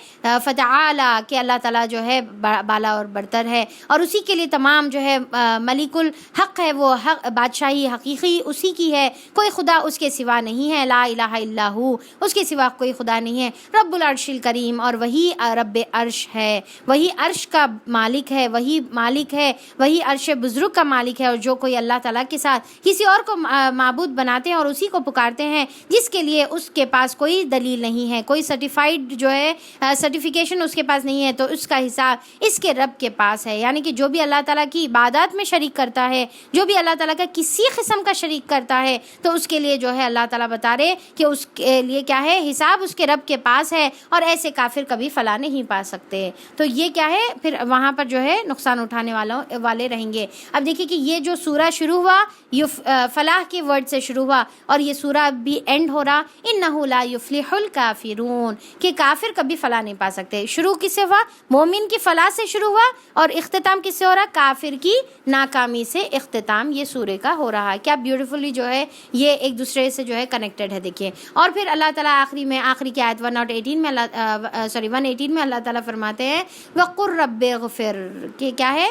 فتعالی، کہ اللہ تعالیٰ جو ہے بالا اور برتر ہے، اور اسی کے لیے تمام جو ہے ملک الحق ہے، وہ حق بادشاہی حقیقی اسی کی ہے، کوئی خدا اس کے سوا نہیں ہے، لا الہ الا ہو، اس کے سوا کوئی خدا نہیں ہے، رب العرش الکریم، اور وہی رب عرش ہے، وہی عرش کا مالک ہے، وہی مالک مالک ہے، وہی عرش بزرگ کا مالک ہے، اور جو کوئی اللہ تعالیٰ کے ساتھ کسی اور کو معبود بناتے ہیں اور اسی کو پکارتے ہیں جس کے لیے اس کے پاس کوئی دلیل نہیں ہے، کوئی سرٹیفائیڈ جو ہے سرٹیفیکیشن اس کے پاس نہیں ہے، تو اس کا حساب اس کے رب کے پاس ہے. یعنی کہ جو بھی اللہ تعالیٰ کی عبادات میں شریک کرتا ہے، جو بھی اللہ تعالیٰ کا کسی قسم کا شریک کرتا ہے، تو اس کے لیے جو ہے اللہ تعالیٰ بتا رہے کہ اس کے لیے کیا ہے، حساب اس کے رب کے پاس ہے، اور ایسے کافر کبھی فلاح نہیں پا سکتے. تو یہ کیا ہے، پھر وہاں پر جو ہے نقصان اٹھانے والے رہیں گے. اب دیکھیں کہ یہ جو سورہ شروع ہوا یہ فلاح کے ورڈ سے شروع ہوا، اور یہ سورہ بھی اینڈ ہو رہا انہ لا یفلح الکافرون، کہ کافر کبھی فلاح نہیں پا سکتے. شروع کس سے ہوا؟ مومن کی فلاح سے شروع ہوا، اور اختتام کس سے ہو رہا؟ کافر کی ناکامی سے اختتام یہ سورہ کا ہو رہا ہے. کیا بیوٹیفلی جو ہے یہ ایک دوسرے سے جو ہے کنیکٹڈ ہے. دیکھیے، اور پھر اللہ تعالیٰ آخری کی آیت 118 میں اللہ تعالیٰ فرماتے ہیں وَقُلْ رَبِّ اغْفِرْ، کہ کیا ہے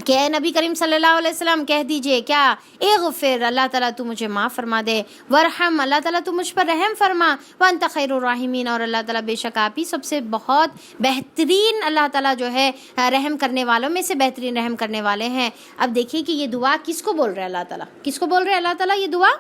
کہ اے نبی کریم صلی اللہ علیہ وسلم کہہ دیجئے کیا، اغفر، اللہ تعالیٰ تو مجھے معاف فرما دے، ورحم، اللہ تعالیٰ تو مجھ پر رحم فرما، وانت خیر الراحمین، اور اللہ تعالیٰ بے شک آپ ہی سب سے بہت بہترین اللہ تعالیٰ جو ہے رحم کرنے والوں میں سے بہترین رحم کرنے والے ہیں. اب دیکھیے کہ یہ دعا کس کو بول رہے اللہ تعالیٰ، کس کو بول رہے اللہ تعالیٰ؟ یہ دعا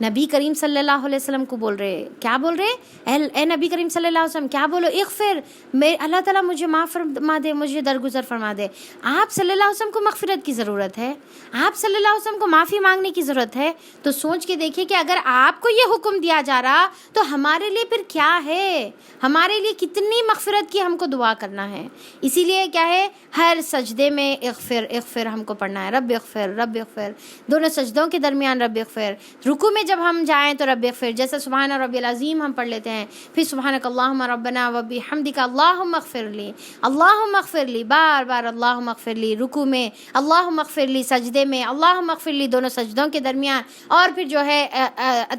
نبی کریم صلی اللہ علیہ وسلم کو بول رہے. کیا بول رہے؟ اے نبی کریم صلی اللہ علیہ وسلم کیا بولو، اغفر، اللہ تعالیٰ مجھے معاف فرما دے، مجھے درگزر فرما دے. آپ صلی اللہ علیہ وسلم کو مغفرت کی ضرورت ہے، آپ صلی اللہ علیہ وسلم کو معافی مانگنے کی ضرورت ہے. تو سوچ کے دیکھیے کہ اگر آپ کو یہ حکم دیا جا رہا تو ہمارے لیے پھر کیا ہے، ہمارے لیے کتنی مغفرت کی ہم کو دعا کرنا ہے. اسی لیے کیا ہے، ہر سجدے میں اغفر اغفر ہم کو پڑھنا ہے، رب اغفر رب اغفر، دونوں سجدوں کے درمیان رب اغفر. رکوع میں جب ہم جائیں تو رب اغفر، جیسے سبحان ربی العظیم ہم پڑھ لیتے ہیں، پھر سبحانک اللہم ربنا وبحمدک اللہم اغفر لی، اللہم اغفر لی، بار بار اللہم اغفر لی. رکوع میں اللہم اغفر لی، سجدے میں اللہم اغفر لی، دونوں سجدوں کے درمیان. اور پھر جو ہے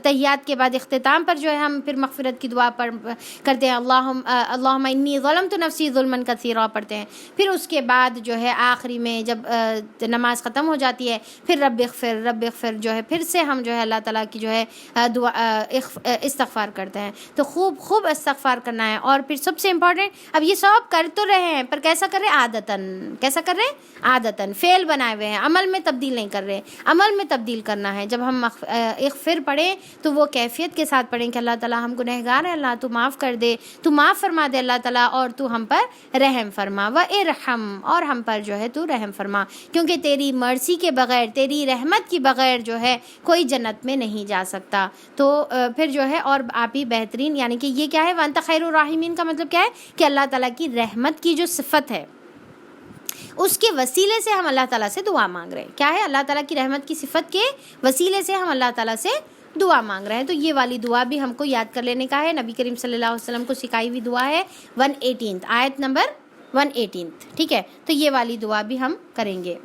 تحیات کے بعد اختتام پر جو ہے ہم پھر مغفرت کی دعا کرتے ہیں، اللہم انی ظلمت نفسی ظلما کثیرا پڑھتے ہیں. پھر اس کے بعد جو ہے آخری میں جب نماز ختم ہو جاتی ہے پھر رب اغفر جو ہے پھر سے ہم جو ہے اللہ تعالیٰ کی جو ہے دعا استغفار کرتے ہیں. تو خوب استغفار کرنا ہے. اور پھر سب سے امپورٹنٹ، اب یہ سب کر تو رہے ہیں پر کیسا کر رہے؟ کیسا کر رہے؟ عادتاً، فعل بنائے ہوئے ہیں، عمل میں تبدیل نہیں کر رہے. عمل میں تبدیل کرنا ہے. جب ہم اغفر پڑھیں تو وہ کیفیت کے ساتھ پڑھیں کہ اللہ تعالیٰ ہم گنہگار ہیں، اللہ تو معاف کر دے، تو معاف فرما دے اللہ تعالیٰ، اور تو ہم پر رحم فرما، وارحم، اور ہم پر جو ہے تو رحم فرما، کیونکہ تیری مرضی کے بغیر، تیری رحمت کی بغیر جو ہے کوئی جنت میں نہیں جا سکتا. تو پھر جو ہے اور آپ ہی بہترین، یعنی کہ یہ کیا ہے، وانت خیر الراحمین کا مطلب کیا ہے کہ اللہ تعالیٰ کی رحمت کی جو صفت ہے اس کے وسیلے سے ہم اللہ تعالیٰ سے دعا مانگ رہے ہیں. کیا ہے؟ اللہ تعالیٰ کی رحمت کی صفت کے وسیلے سے ہم اللہ تعالیٰ سے دعا مانگ رہے ہیں. تو یہ والی دعا بھی ہم کو یاد کر لینے کا ہے. نبی کریم صلی اللہ علیہ وسلم کو سکھائی ہوئی دعا ہے 118 آیت نمبر 118. ٹھیک ہے، تو یہ والی دعا بھی ہم کریں گے.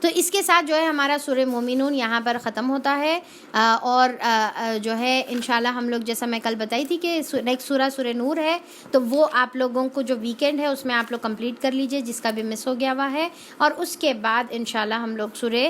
تو اس کے ساتھ جو ہے ہمارا سورہ مومنون یہاں پر ختم ہوتا ہے. اور جو ہے انشاءاللہ ہم لوگ، جیسا میں کل بتائی تھی کہ نیکسٹ سورہ نور ہے، تو وہ آپ لوگوں کو جو ویکینڈ ہے اس میں آپ لوگ کمپلیٹ کر لیجئے جس کا بھی مس ہو گیا ہوا ہے. اور اس کے بعد انشاءاللہ ہم لوگ سورہ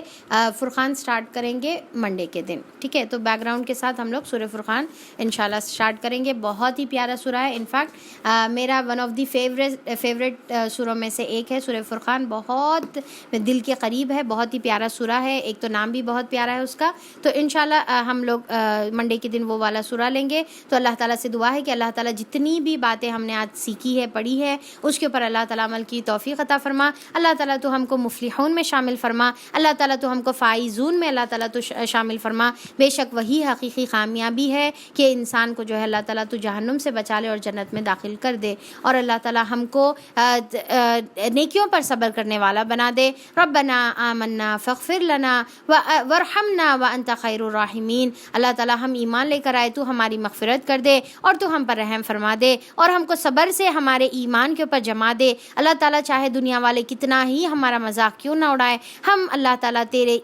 فرقان سٹارٹ کریں گے منڈے کے دن. ٹھیک ہے، تو بیک گراؤنڈ کے ساتھ ہم لوگ سورہ فرقان انشاءاللہ سٹارٹ کریں گے. بہت ہی پیارا سورہ ہے. انفیکٹ میرا ون آف دی فیوریٹ سوروں میں سے ایک ہے سورہ فرقان. بہت دل کے قریب ہے، بہت ہی پیارا سورہ ہے. ایک تو نام بھی بہت پیارا ہے اس کا. تو انشاءاللہ ہم لوگ منڈے کے دن وہ والا سورہ لیں گے. تو اللہ تعالیٰ سے دعا ہے کہ اللہ تعالیٰ جتنی بھی باتیں ہم نے آج سیکھی ہے، پڑھی ہے، اس کے اوپر اللہ تعالیٰ عمل کی توفیق عطا فرما. اللہ تعالیٰ تو ہم کو مفلحون میں شامل فرما. اللہ تعالیٰ تو ہم کو فائزون میں اللہ تعالیٰ تو شامل فرما. بے شک وہی حقیقی کامیابی ہے کہ انسان کو جو ہے اللہ تعالیٰ تو جہنم سے بچا لے اور جنت میں داخل کر دے. اور اللہ تعالیٰ ہم کو نیکیوں پر صبر کرنے والا بنا دے. ربنا آمنا فاغفر لنا وارحمنا وانت خیر الراحمین. اللہ تعالیٰ ہم ایمان لے کر آئے، تو ہماری مغفرت کر دے اور تو ہم پر رحم فرما دے، اور ہم کو صبر سے ہمارے ایمان کے اوپر جما دے. اللہ تعالیٰ چاہے دنیا والے کتنا ہی ہمارا مذاق کیوں نہ اڑائے، ہم اللہ تعالیٰ تیرے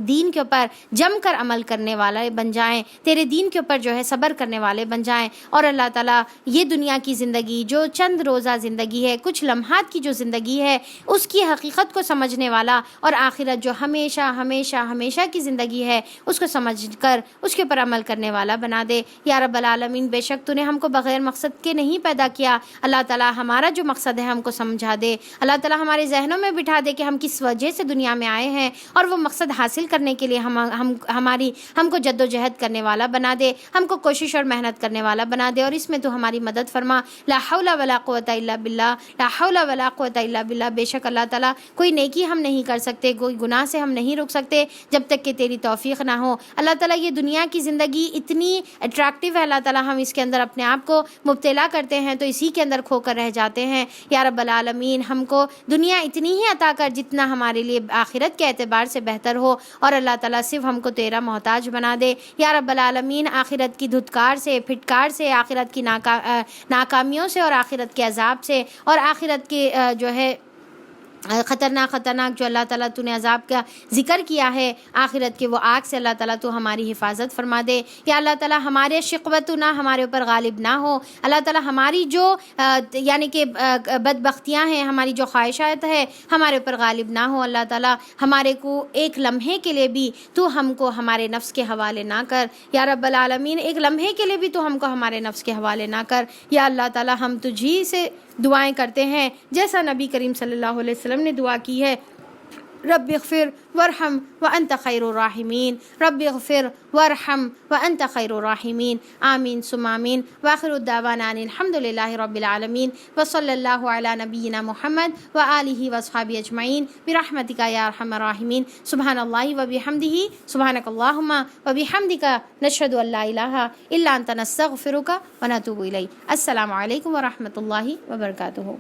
دین کے اوپر جم کر عمل کرنے والے بن جائیں، تیرے دین کے اوپر جو ہے صبر کرنے والے بن جائیں. اور اللہ تعالیٰ یہ دنیا کی زندگی جو چند روزہ زندگی ہے، کچھ لمحات کی جو زندگی ہے، اس کی حقیقت کو سمجھنے والا اور آخر آخرت جو ہمیشہ ہمیشہ ہمیشہ کی زندگی ہے اس کو سمجھ کر اس کے پر عمل کرنے والا بنا دے یا رب العالمین۔ بے شک تو نے ہم کو بغیر مقصد کے نہیں پیدا کیا، اللہ تعالیٰ ہمارا جو مقصد ہے ہم کو سمجھا دے، اللہ تعالیٰ ہمارے ذہنوں میں بٹھا دے کہ ہم کس وجہ سے دنیا میں آئے ہیں، اور وہ مقصد حاصل کرنے کے لیے ہم کو جد و جہد کرنے والا بنا دے، ہم کو کوشش اور محنت کرنے والا بنا دے، اور اس میں تو ہماری مدد فرما۔ لا حول ولا قوت الا باللہ، لا حول ولا قوت الا باللہ۔ بے شک اللہ تعالیٰ کوئی نیکی ہم نہیں کر سکتے، کوئی گناہ سے ہم نہیں رک سکتے جب تک کہ تیری توفیق نہ ہو۔ اللہ تعالیٰ یہ دنیا کی زندگی اتنی اٹریکٹیو ہے، اللہ تعالیٰ ہم اس کے اندر اپنے آپ کو مبتلا کرتے ہیں تو اسی کے اندر کھو کر رہ جاتے ہیں۔ یا رب العالمین ہم کو دنیا اتنی ہی عطا کر جتنا ہمارے لیے آخرت کے اعتبار سے بہتر ہو، اور اللہ تعالیٰ صرف ہم کو تیرا محتاج بنا دے۔ یا رب العالمین آخرت کی دھتکار سے، پھٹکار سے، آخرت کی ناکامیوں سے، اور آخرت کے عذاب سے، اور آخرت کے جو ہے خطرناک جو اللہ تعالیٰ تو نے عذاب کا ذکر کیا ہے آخرت کے، وہ آگ سے اللہ تعالیٰ تو ہماری حفاظت فرما دے۔ یا اللہ تعالیٰ ہمارے شقوت نہ ہمارے اوپر غالب نہ ہو، اللہ تعالیٰ ہماری جو یعنی کہ بدبختیاں ہیں، ہماری جو خواہشات ہے ہمارے اوپر غالب نہ ہو۔ اللہ تعالیٰ ہمارے کو ایک لمحے کے لیے بھی تو ہم کو ہمارے نفس کے حوالے نہ کر، یا رب العالمین ایک لمحے کے لیے بھی تو ہم کو ہمارے نفس کے حوالے نہ کر۔ یا اللہ تعالیٰ ہم تجھی سے دعائیں کرتے ہیں جیسا نبی کریم صلی اللہ علیہ وسلم نے دعا کی ہے، رب اغفر وارحم وانت خیر الراحمین، رب اغفر وارحم وانت خیر الراحمین، آمین ثم آمین۔ وآخر الدعوانا ان الحمد للہ رب العالمین، وصلی اللہ علی نبینا محمد وآلہ واصحابہ اجمعین برحمتک یا ارحم الراحمین۔ سبحان اللہ وبحمدہ، سبحانک اللہم وبحمدک، نشہد ان لا الہ الا انت، نستغفرک ونتوب الیک۔ السلام علیکم ورحمۃ اللہ وبرکاتہ۔